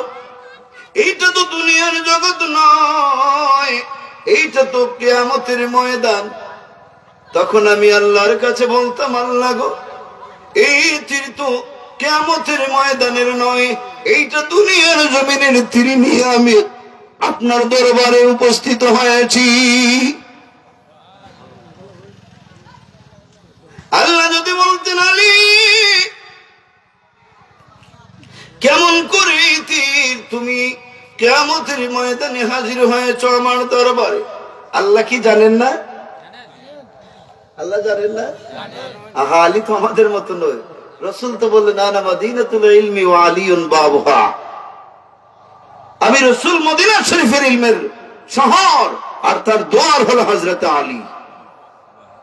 এইটা তো দুনিয়ার জগৎ নয়, এইটা তো কিয়ামতের ময়দান। তখন আমি আল্লাহর কাছে বলতাম, আল্লাহ গো, এই তীর তো কিয়ামতের ময়দানের নয়, এইটা দুনিয়ার জমিনের তীর নিয়ে আমি আপনার দরবারে উপস্থিত হয়েছি। আল্লাহ যদি বলতেন, আলী কেমন করে তীর তুমি কিয়ামতের ময়দানে হাজির হয়েছ আমার দরবারে, আল্লাহ কি জানেন না? আল্লাহ জানেন না? আহা, আলী তো আমাদের মতো নয়। রাসূল তো বললেন, আনা মাদিনাতুল ইলমি ওয়া আলিয়ুন বাবুহা, আমি রাসূল মদিনা শরীফের ইলমের শহর, আর তার দ্বার হলো হযরত আলী।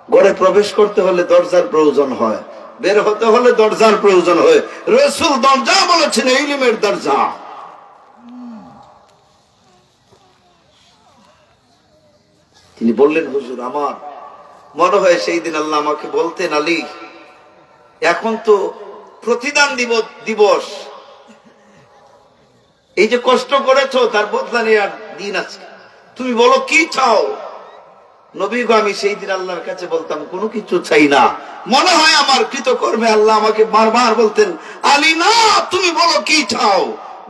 ঘরে প্রবেশ করতে হলে দরজার প্রয়োজন হয়, বের হতে হলে দরজার প্রয়োজন হয়। রাসূল দরজা বলেছেন, ইলমের দরজা। তিনি বললেন, হুজুর আমার মনে হয় সেই দিন আল্লাহ আমাকে বলতেন, আলী এখন তো প্রতিদান দিবস, এই যে কষ্ট করেছো তার বদলা নেওয়ার দিন আছে, তুমি বলো কি চাও? নবী গো, আমি সেই দিন আল্লাহর কাছে বলতাম, কোনো কিছু চাই না। মনে হয় আমার কৃতকর্মে আল্লাহ আমাকে বারবার বলতেন, আলী না তুমি বলো কি চাও।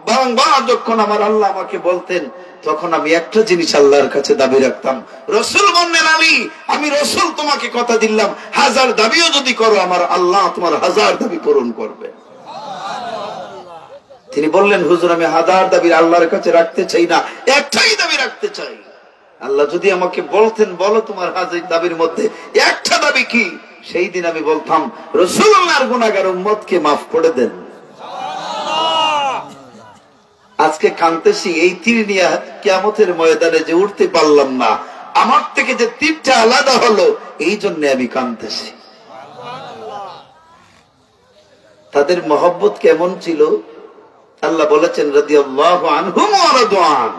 বারংবার যখন আমার আল্লাহ আমাকে বলতেন, তখন আমি একটা জিনিস আল্লাহর কাছে দাবি রাখতাম। রাসূল বললেন, আলী আমি রাসূল তোমাকে কথা দিলাম, 1000 দাবিও যদি করো আমার আল্লাহ তোমার 1000 দাবি পূরণ করবে। তিনি বললেন, হুজুর আমি 1000 দাবি আল্লাহর কাছে রাখতে চাই না, একটাই দাবি রাখতে চাই। আল্লাহ যদি আমাকে বলতেন, বলো তোমার 1000 দাবির মধ্যে একটা দাবি কি, সেই দিন আমি বলতাম, রাসূলুল্লাহর গুনাহগার উম্মতকে মাফ করে দেন। আজকে কাঁদতেছি এই তীর নিয়ে কিয়ামতের ময়দানে যে উঠতে পারলাম না, আমার থেকে যে তীরটা আলাদা হলো, এই জন্য আমি কাঁদতেছি। তাদের মহব্বত কেমন ছিল আল্লাহ বলেছেন, রাদিয়াল্লাহু আনহুম ওয়া রাদওয়ান,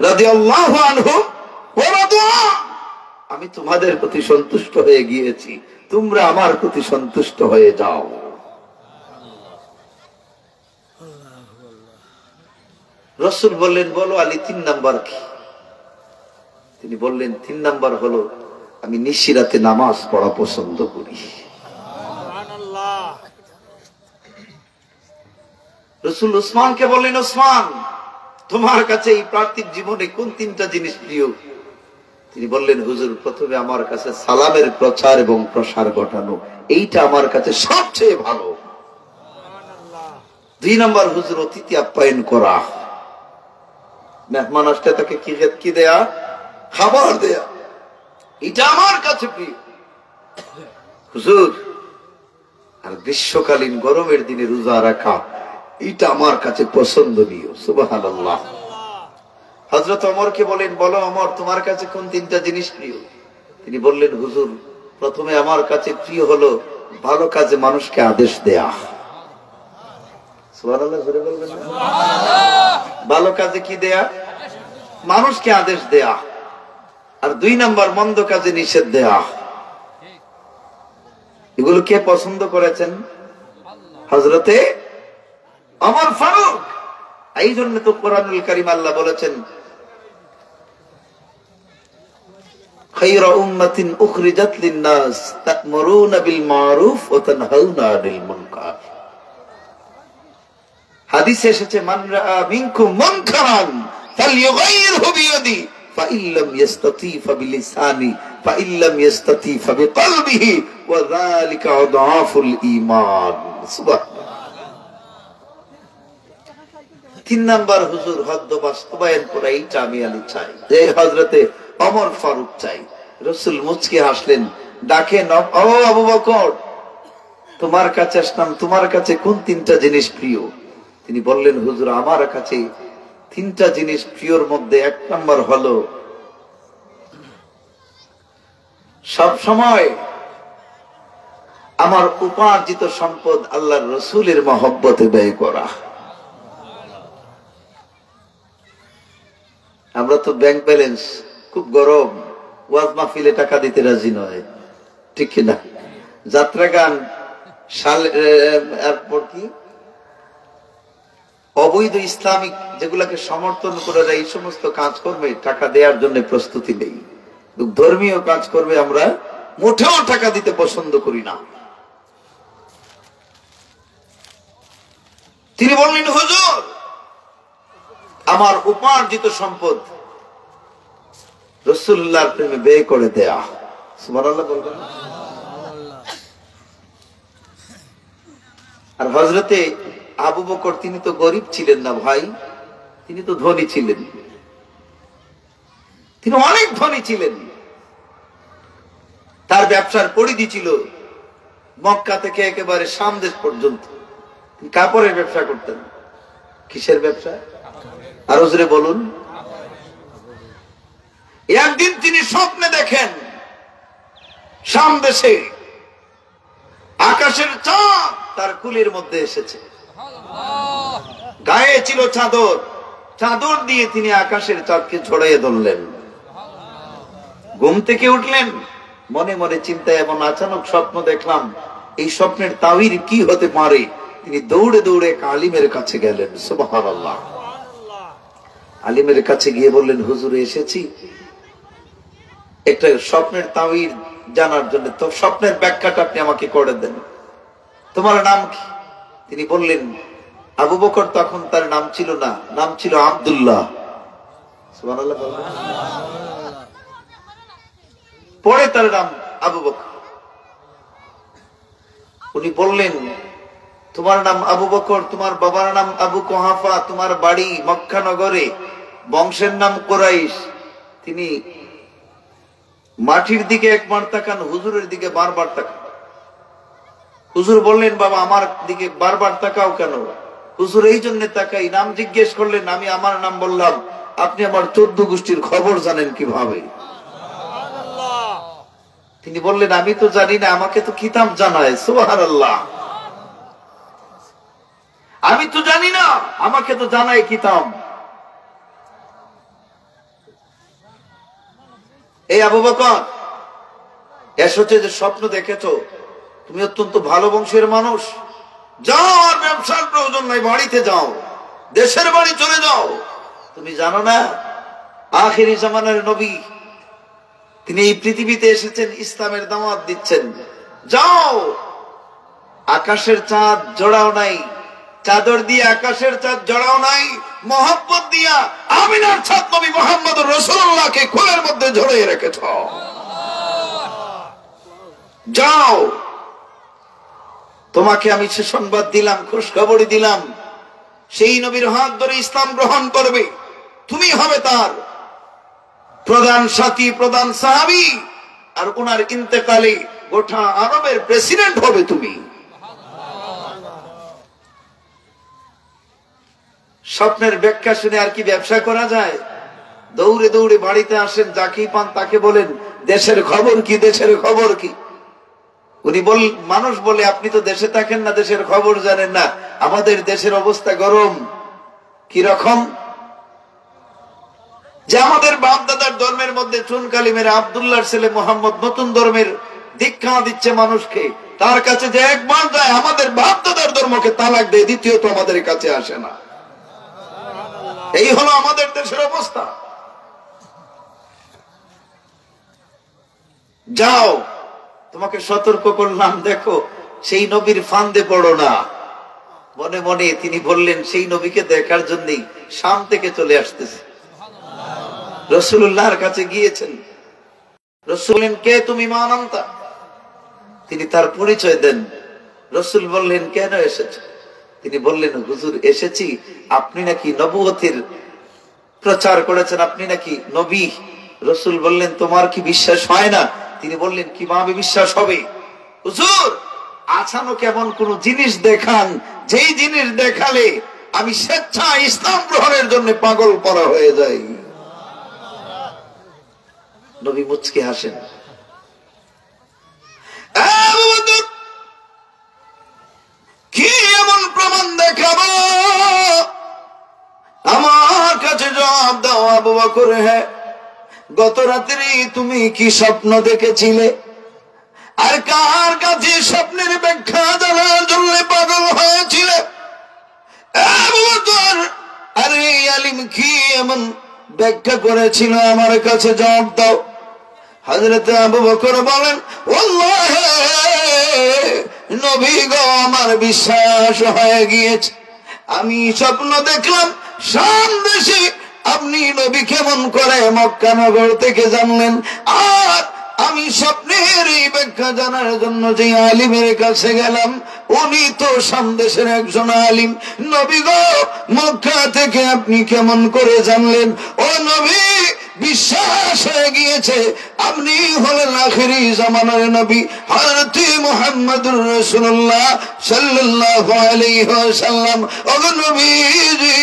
রাদিয়াল্লাহু আনহুম ওয়া রাদওয়ান, আমি তোমাদের প্রতি সন্তুষ্ট হয়ে গিয়েছি, তোমরা আমার প্রতি সন্তুষ্ট হয়ে যাও। রাসূল বললেন, বলো আলী 3 নাম্বার কি? তিনি বললেন, 3 নাম্বার হলো আমি নিশিরাতে নামাজ পড়া পছন্দ করি। রাসূল উসমানকে বললেন, উসমান তোমার কাছে এই পার্থিব জীবনে কোন 3টা জিনিস প্রিয়? তিনি বললেন, হুজুর প্রথমে আমার কাছে সালামের প্রচার এবং প্রসার ঘটানো, এইটা আমার কাছে সবচেয়ে ভালো। 2 নাম্বার হুজুর অতিথি আপ্যায়ন করা, মেহমান আসলে তাকে কি দেয়া, খাবার দেয়া, এটা আমার কাছে প্রিয় হুজুর। আর গ্রীষ্মকালীন গরমের দিনে রোজা রাখা, এটা আমার কাছে পছন্দনীয়। সুবহানাল্লাহ। হযরত ওমরকে বলেন, বলো ওমর তোমার কাছে কোন 3টা জিনিস প্রিয়? তিনি বললেন, হুজুর প্রথমে আমার কাছে প্রিয় হলো ভালো কাজে মানুষকে আদেশ দেয়া। সুবহানাল্লাহ জোরে বলবেন না? ভালো কাজে কি দেয়া? মানুষকে আদেশ দেয়া। আর 2 নাম্বার মন্দ কাজে নিষেধ দেয়া। এগুলো কে পছন্দ করেছেন? হযরতে ওমর ফারুক। এই জন্য তো কোরআনুল কারীম আল্লাহ বলেছেন খায়রা উম্মাতিন উখরিজাত লিন-নাস তা'মুরুনা বিল মা'রুফ ওয়া তানহাউনা আনিল মুনকার। হাদিসে এসেছে মান রাআ মিনকুম মুনকারান ফালইউগাইয়িরহু বিয়াদি ফাইন লাম ইস্তাতি ফাবিলিসানি ফাইন লাম ইস্তাতি ফাবিকলবিহি ওয়া যালিকা আযআফুল ঈমান। সুবহানাল্লাহ। 3 নাম্বার হুজুর হদ্দ বাস্তবায়ন করা এইটা আমি চাই, যে হযরতে ওমর ফারুক চাই। রাসূল মুচকি হাসলেন, ডাকেন ও আবু বকর, তোমার কাছে আসলাম, তোমার কাছে কোন 3টা জিনিস প্রিয়? তিনি বললেন হুজুর আমার কাছে 3টা জিনিস প্রিয়র মধ্যে 1 নাম্বার হলো সব সময় আমার উপার্জিত সম্পদ আল্লাহর রাসূলের মহব্বতে ব্যয় করা। আমরা তো ব্যাংক ব্যালেন্স খুব গরম, ওয়াজ মাহফিলে টাকা দিতে রাজি নয়, ঠিক কিনা? যাত্রা গান, এরপর কি অবৈধ ইসলামিক যেগুলাকে সমর্থন করে যায়, এই সমস্ত কাজ করবে টাকা দেওয়ার জন্য প্রস্তুতি নেই। ধর্মীয় কাজ করবে আমরা মোটেও টাকা দিতে পছন্দ করি না। তিনি বললেন হুজুর আমার উপার্জিত সম্পদ রাসূলুল্লাহর প্রেমে ব্যয় করে দেয়া। সুবহানাল্লাহ বলবেন। আর হযরতে আবু বকর তিনি তো গরিব ছিলেন না ভাই, তিনি তো ধনী ছিলেন, তিনি অনেক ধনী ছিলেন। তার ব্যবসার পরিধি ছিল মক্কা থেকে একেবারে শাম দেশ পর্যন্ত। তিনি কাপড়ের ব্যবসা করতেন। কিসের ব্যবসা? আরো জোরে বলুন। একদিন তিনি স্বপ্নে দেখেন শাম দেশে আকাশের চাঁদ তার কুলের মধ্যে এসেছে, গায়ে ছিল চাদর, চাদর দিয়ে তিনি আকাশের চাঁদকে ছড়াইয়ে ধরলেন। ঘুম থেকে উঠলেন, মনে মনে চিন্তায় এমন আচানক স্বপ্ন দেখলাম, এই স্বপ্নের তাবির কি হতে পারে? তিনি দৌড়ে দৌড়ে আলিমের কাছে গেলেন। সুবহানাল্লাহ। আলিমের কাছে গিয়ে বললেন হুজুর এসেছি একটা স্বপ্নের তাবির জানার জন্য, তো স্বপ্নের ব্যাখ্যাটা আপনি আমাকে করে দেন। তোমার নাম কি? তিনি বললেন আবু বকর। তখন তার নাম ছিল না, নাম ছিল আব্দুল্লাহ। সুবহানাল্লাহ। পরে তার নাম আবু বকর। উনি বললেন তোমার নাম আবু বকর, তোমার বাবার নাম আবু কুহাফা, তোমার বাড়ি মক্কা নগরে, বংশের নাম কুরাইশ। তিনি মাটির দিকে একবার তাকান, হুজুরের দিকে বারবার তাকান। হুজুর বললেন বাবা আমার দিকে বারবার তাকাও কেন? হুজুর এই জন্য তাকাই, নাম জিজ্ঞেস করলেন, আমি আমার নাম বললাম, আপনি আমার 14 গোষ্ঠীর খবর জানেন কিভাবে? তিনি বললেন আমি তো জানি না, আমাকে তো কিতাব জানায়। সুবহানাল্লাহ। আমি তো জানি না, আমাকে তো জানায় কিতাব। এই আবু বকর এসেছে যে স্বপ্ন দেখেছো, তুমি অত্যন্ত ভালো বংশের মানুষ, যাও, আর ব্যবসার প্রয়োজন নাই, বাড়িতে যাও, দেশের বাড়ি চলে যাও। তুমি জানো না আখিরি জামানার নবী তিনি এই পৃথিবীতে এসেছেন, ইসলামের দাওয়াত দিচ্ছেন। যাও, আকাশের চাঁদ জড়াও নাই, চাদর দিয়ে আকাশের চাঁদ জড়াও নাই, মহব্বত দিয়া আমিনার ছাদ নবী মুহাম্মদুর রাসূলুল্লাহকে কোলের মধ্যে ঝুলিয়ে রেখেছ। যাও, তোমাকে আমি সে সংবাদ দিলাম, খুশখবরি দিলাম, সেই নবীর হাত ধরে ইসলাম গ্রহণ করবে, তুমি হবে তার প্রধান সাথী, প্রধান সাহাবী, আর ওনার ইন্তেকালে গোটা আরবের প্রেসিডেন্ট হবে তুমি। স্বপ্নের ব্যাখ্যা শুনে আর কি ব্যবসা করা যায়? দৌড়ে দৌড়ে বাড়িতে আসেন, যাকেই পান তাকে বলেন দেশের খবর কি, দেশের খবর কি? উনি মানুষ বলে আপনি তো দেশে থাকেন না, দেশের খবর জানেন না, আমাদের দেশের অবস্থা গরম কি রকম, যে আমাদের বাপ দাদার ধর্মের মধ্যে চুনকালি মেরে আব্দুল্লাহর ছেলে মোহাম্মদ নতুন ধর্মের দীক্ষা দিচ্ছে মানুষকে, তার কাছে যে একবার যায় আমাদের বাপ দাদার ধর্মকে তালাক দেয়, দ্বিতীয়ত আমাদের কাছে আসে না। এই হলো আমাদের দেশের অবস্থা। যাও, তোমাকে সতর্ক করলাম, দেখো সেই নবীর ফান্দে পড়ো না। মনে মনে তিনি বললেন সেই নবীকে দেখার জন্যই শাম থেকে চলে আসতেছে। রাসূলুল্লাহর কাছে গিয়েছেন, রাসূল বললেন, কে তুমি? মান আনতা। তিনি তার পরিচয় দেন। রাসূল বললেন, কেন এসেছ? তিনি বললেন, হুজুর এসেছি, আপনি নাকি নবুয়তের প্রচার করেছেন, আপনি নাকি নবী। রাসূল বললেন, তোমার কি বিশ্বাস হয় না? তিনি বললেন, কিভাবে বিশ্বাস হবে? হুজুর আচানক এমন কোন জিনিস দেখান, যেই জিনিস দেখালে আমি স্বেচ্ছায় ইসলাম গ্রহণের জন্য পাগল পরা হয়ে যাই। নবী মুচকে হাসেন। কি এমন প্রমাণ দেখাবো? আমার কাছে জবাব দাও আবু বকর। হ্যাঁ, গত রাত্রি তুমি কি স্বপ্ন দেখেছিলে? আর কার কাছে স্বপ্নের ব্যাখ্যা জানার জন্য পাগল হয়েছিলে? আবু বকর, আরে আলিম কি এমন ব্যাখ্যা করেছিল আমার কাছে জবাব দাও। হযরত আবু বকর বলেন, ওয়াল্লাহি নবী গো, আমার বিশ্বাস হয়ে গিয়েছে। আমি স্বপ্ন দেখলাম শাম দেশে আপনি নবী কেমন করে মক্কা নগর থেকে জানলেন। আর আমি স্বপ্নের এই ব্যাখ্যা জানার জন্য যে আলিমের কাছে গেলাম, উনি তো শাম দেশের একজন আলিম। নবী গো, মক্কা থেকে আপনি কেমন করে জানলেন? ও নবী, বিশ্বাস হয়ে গিয়েছে আপনি হলেন আখিরি জামানার নবী হযরত মুহাম্মদুর রাসূলুল্লাহ সাল্লাল্লাহু আলাইহি ওয়াসাল্লাম। ওগো নবীজি,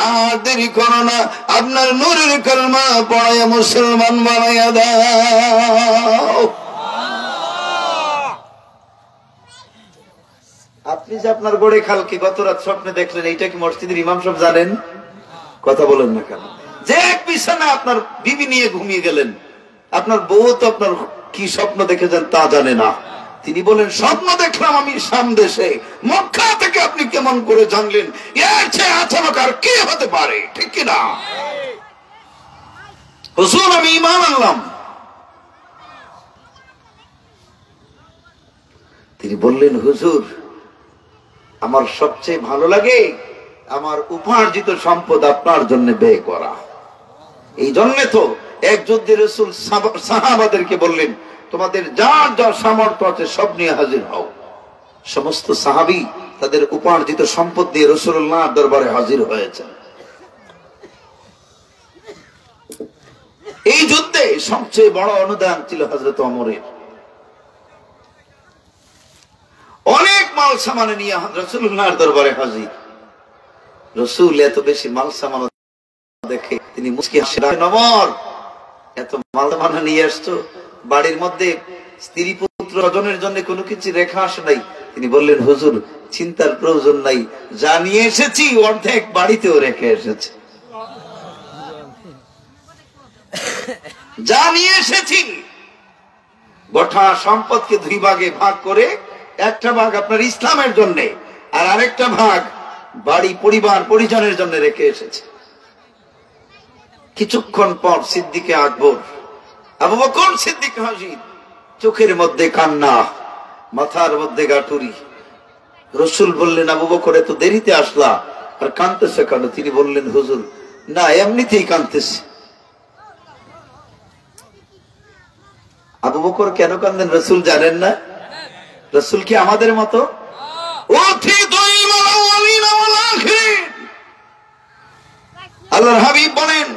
আর দেরি করো না, আপনার নূরের কালমা পড়ায়া মুসলমান বানায়া দাও। আপনি যে আপনার গড়ে খালকে গত রাত স্বপ্নে দেখলেন, এইটা কি মসজিদের ইমাম সাহেব জানেন? কথা বলেন না কেন? যে এক বিছানা আপনার বিবি নিয়ে ঘুমিয়ে গেলেন, আপনার বউ তো আপনার কি স্বপ্ন দেখেছেন তা জানে না। তিনি বলেন, স্বপ্ন দেখলাম আমি শাম দেশে, মক্কা থেকে আপনি কেমন করে জানলেন? এর চেয়ে আচানক আর কি হতে পারে, ঠিক কিনা? হুজুর আমি ঈমান আনলাম। তিনি বললেন, হুজুর আমার সবচেয়ে ভালো লাগে আমার উপার্জিত সম্পদ আপনার জন্য ব্যয় করা। এই জন্য তো এক যুদ্ধে রাসূল সাহাবাদেরকে বললেন, তোমাদের যার যার সামর্থ্য আছে সব নিয়ে হাজির হও। সমস্ত সাহাবী তাদের উপার্জিত সম্পদ দিয়ে রাসূলুল্লাহর দরবারে হাজির হয়েছে। এই যুদ্ধে সবচেয়ে বড় অনুদান ছিল হযরত ওমরের। অনেক মাল সামান নিয়ে রাসূলুল্লাহর দরবারে হাজির। রাসূল এত বেশি মাল সামান দেখে তিনি মুচকি হাসলেন, ওমর এত মাল সামান নিয়ে আসছো, বাড়ির মধ্যে স্ত্রী পুত্র স্বজনের জন্য কোনো কিছু রেখা আসে নাই? তিনি বললেন, হুজুর চিন্তার প্রয়োজন নাই, যা নিয়ে এসেছি অর্ধেক বাড়িতেও রেখে এসেছি। যা নিয়ে এসেছি গোটা সম্পদকে দুই ভাগে ভাগ করে একটা ভাগ আপনার ইসলামের জন্য আর আরেকটা ভাগ বাড়ি পরিবার পরিজনের জন্য রেখে এসেছে। কিছুক্ষণ পর সিদ্দিকে আকবর আবু বকর সিদ্দিক হাজির, চোখের মধ্যে কান্না, মাথার মধ্যে গাটুরি। রাসূল বললেন, আবু বকর এত দেরিতে আসলা আর কাঁদতেছে কেন? তিনি বললেন, হুজুর না এমনিতেই কাঁদতেছে। আবু বকর কেন কাঁদেন রাসূল জানেন না? রাসূল কি আমাদের মতো? আল্লাহর হাবিব বলেন,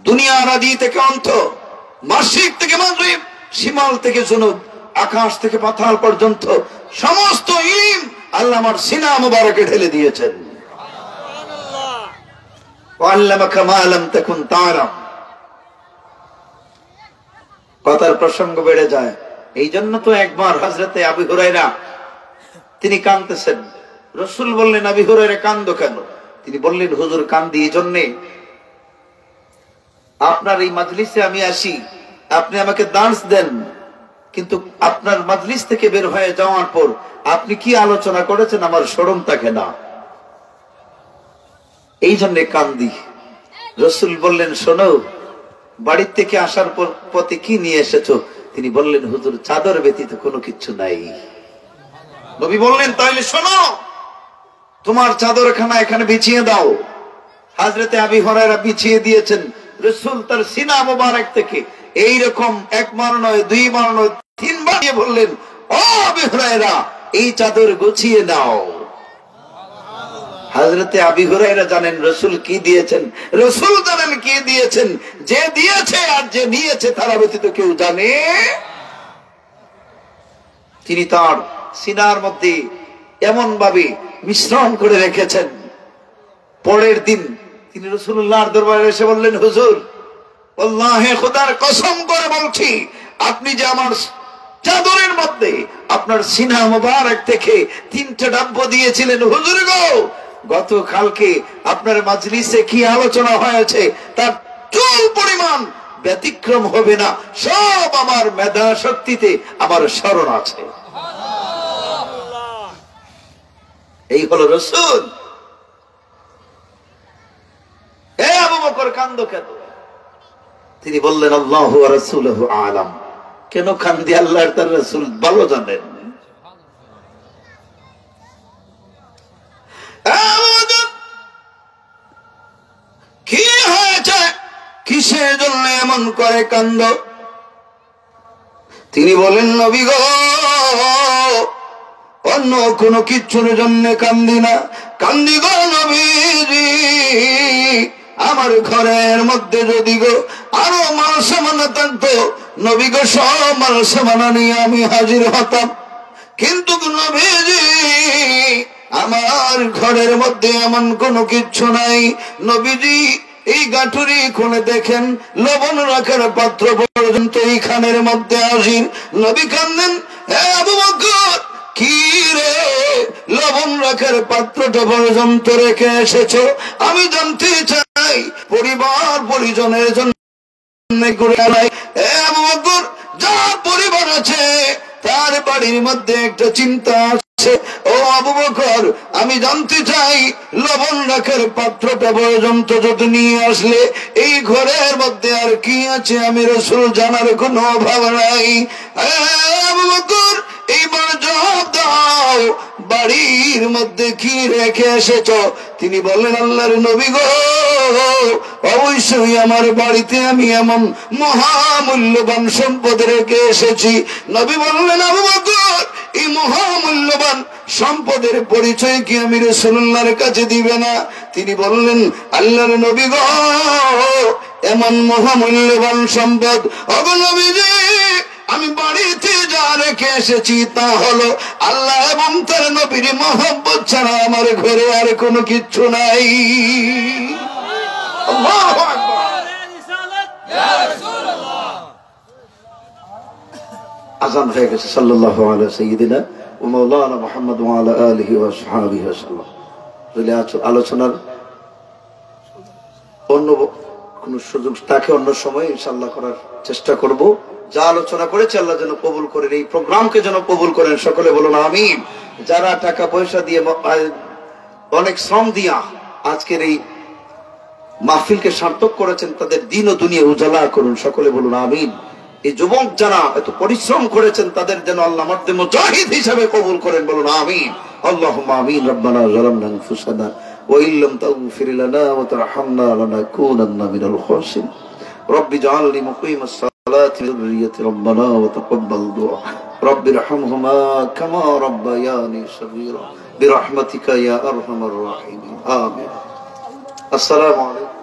দুনিয়ার আদি থেকে অন্ত, মাশরিক থেকে মাগরিব, শিমাল থেকে জুনুব, আকাশ থেকে পাতাল পর্যন্ত সমস্ত ইলম আল্লাহ আমার সিনা মুবারকে ঢেলে দিয়েছেন। ওয়াল্লামাকা মা লাম তাকুন তা'লাম। কথার প্রসঙ্গ বেড়ে যায়। এই জন্য তো একবার হযরতে আবু হুরায়রা তিনি কাঁদতেছেন, রাসূল বললেন, আবু হুরায়রা কান্দো কেন? তিনি বললেন, হুজুর কান্দি এই জন্যে, আপনার এই মাজলিসে আমি আসি, আপনি আমাকে দার্স দেন, কিন্তু আপনার মাজলিস থেকে বের হয়ে যাওয়ার পর আপনি কি আলোচনা করেছেন আমার শরম থাকে না, এই জন্য কান্দি। রাসূল বললেন, শোনো, বাড়ির থেকে আসার পথে কি নিয়ে এসেছো? তিনি বললেন, হুজুর চাদর ব্যতীত কোনো কিছু নাই। নবী বললেন, তাহলে শোনো, তোমার চাদরখানা এখানে বিছিয়ে দাও। হযরতে আবু হুরায়রা বিছিয়ে দিয়েছেন। রাসূল তার সিনা মোবারক থেকে এইরকম একবার নয়, দুইবার নয়, তিনবার বললেন, ও আবু হুরায়রা, এই চাদর গুছিয়ে নাও। হযরতে আবু হুরায়রা জানেন রাসূল কি দিয়েছেন, রাসূল জানেন কি দিয়েছেন। যে দিয়েছে আর যে নিয়েছে তারা ব্যতীত কেউ জানে। তিনি তার সিনার মধ্যে এমন ভাবে মিশ্রণ করে রেখেছেন। পরের দিন তিনি রাসূলুল্লাহর দরবারে এসে বললেন, হুজুর, আল্লাহে খোদার কসম করে বলছি, আপনি যে আমার চাদরের মধ্যে আপনার সিনা মোবারক থেকে 3টা ডাব্য দিয়েছিলেন, হুজুর গো, গতকালকে আপনার মাজলিসে কি আলোচনা হয়েছে তার চুল পরিমাণ ব্যতিক্রম হবে না, সব আমার মেধা শক্তিতে আমার স্মরণ আছে। এই হলো রাসূল। হে আবু বকর, কান্দো কেন? তিনি বললেন, আল্লাহু ওয়া রাসূলুহু আ'লাম। কেন কান্দি? আল্লাহ আর তার রাসূল ভালো জানেন। কি হয়েছে, কিসের জন্য এমন করে কান্দ? তিনি বলেন, নবী গো, অন্য কোনো কিছুর জন্য কান্দি না, কান্দি গো নবীজি, আমার ঘরের মধ্যে যদি গো আরো মাল সামানা থাকতো, নবী গো সব মাল সামানা নিয়ে আমি হাজির হতাম। কিন্তু নবীজি, আমার ঘরের মধ্যে এমন কোনো কিছু নাই। নবীজি এই গাঠুরি খুলে দেখেন, লবণ রাখার পাত্র পর্যন্ত এইখানের মধ্যে হাজির। নবী কান্দেন, হে আবু বকর, কি রে, লবণ রাখার পাত্রটা পর্যন্ত রেখে এসেছো? আমি জানতে চাই পরিবার পরিজনের জন্য করে নাই। হে আবু বকর, যার পরিবার আছে তার বাড়ির মধ্যে একটা চিন্তা আছে। ও আবু বকর, আমি জানতে চাই লবণ রাখার পাত্রটা পর্যন্ত যদি নিয়ে আসলে এই ঘরের মধ্যে আর কি আছে আমি রাসূল জানার কোনো অভাব নাই। আবু বকর, এইবার জবাব দাও, বাড়ির মধ্যে কি রেখে এসেছ? তিনি বললেন, আল্লাহর নবী গো, অবশ্যই আমার বাড়িতে আমি এমন মহামূল্যবান সম্পদ রেখে এসেছি। নবী বললেন, আবু বকর, এই মহামূল্যবান সম্পদের পরিচয় কি আমি রাসূলুল্লাহর কাছে দিবে না? তিনি বললেন, আল্লাহর নবী গো, এমন মহামূল্যবান সম্পদ, ওগো নবীজি, আমি বাড়িতে যা রেখে এসেছি তা হলো আল্লাহ এবং তার নবীর মহব্বত ছাড়া আমার ঘরে আর কোনো কিচ্ছু নাই। আল্লাহু আকবার। আযান হয়ে গেছে। সাল্লাল্লাহু আলা সাইয়্যিদিনা ওয়া মাওলানা মুহাম্মদ ওয়া আলা আলিহি ওয়া সাহবিহি ওয়াসাল্লাম। যদি আলোচনার অন্য কোন সুযোগ থাকে অন্য সময় ইনশাআল্লাহ করার চেষ্টা করব। যা আলোচনা করেছে আল্লাহ যেন কবুল করেন, এই প্রোগ্রামকে যেন কবুল করেন, সকলে বলুন আমিন। যারা টাকা পয়সা দিয়ে অনেক শ্রম দিয়া আজকের এই মাহফিলকে সার্থক করেছেন, তাদের দিন ও দুনিয়া উজালা করুন, সকলে বলুন আমিন। এই যুবক যারা এত পরিশ্রম করেছেন তাদের যেন আল্লাহ মর্দে মুজাহিদ হিসাবে কবুল করেন, বলুন আমিন। আল্লাহুম্মা আমিন। রব্বানা যালামনা আনফুসানা ওয়া ইল্লাম তাগফির লানা ওয়া তারহামনা লানাকুনান্না মিনাল খাসিরিন। রব্বি জাআলনি মুকিমাস সালাতি ওয়া যুররিয়াতি রব্বানা ওয়া তাকাব্বাল দুআ। রব্বি রহমহুমা কামা রাব্বায়ানি সগীরা বিরহমাতিকা ইয়া আরহামার রাহিমিন। আমিন। আসসালামু আলাইকুম।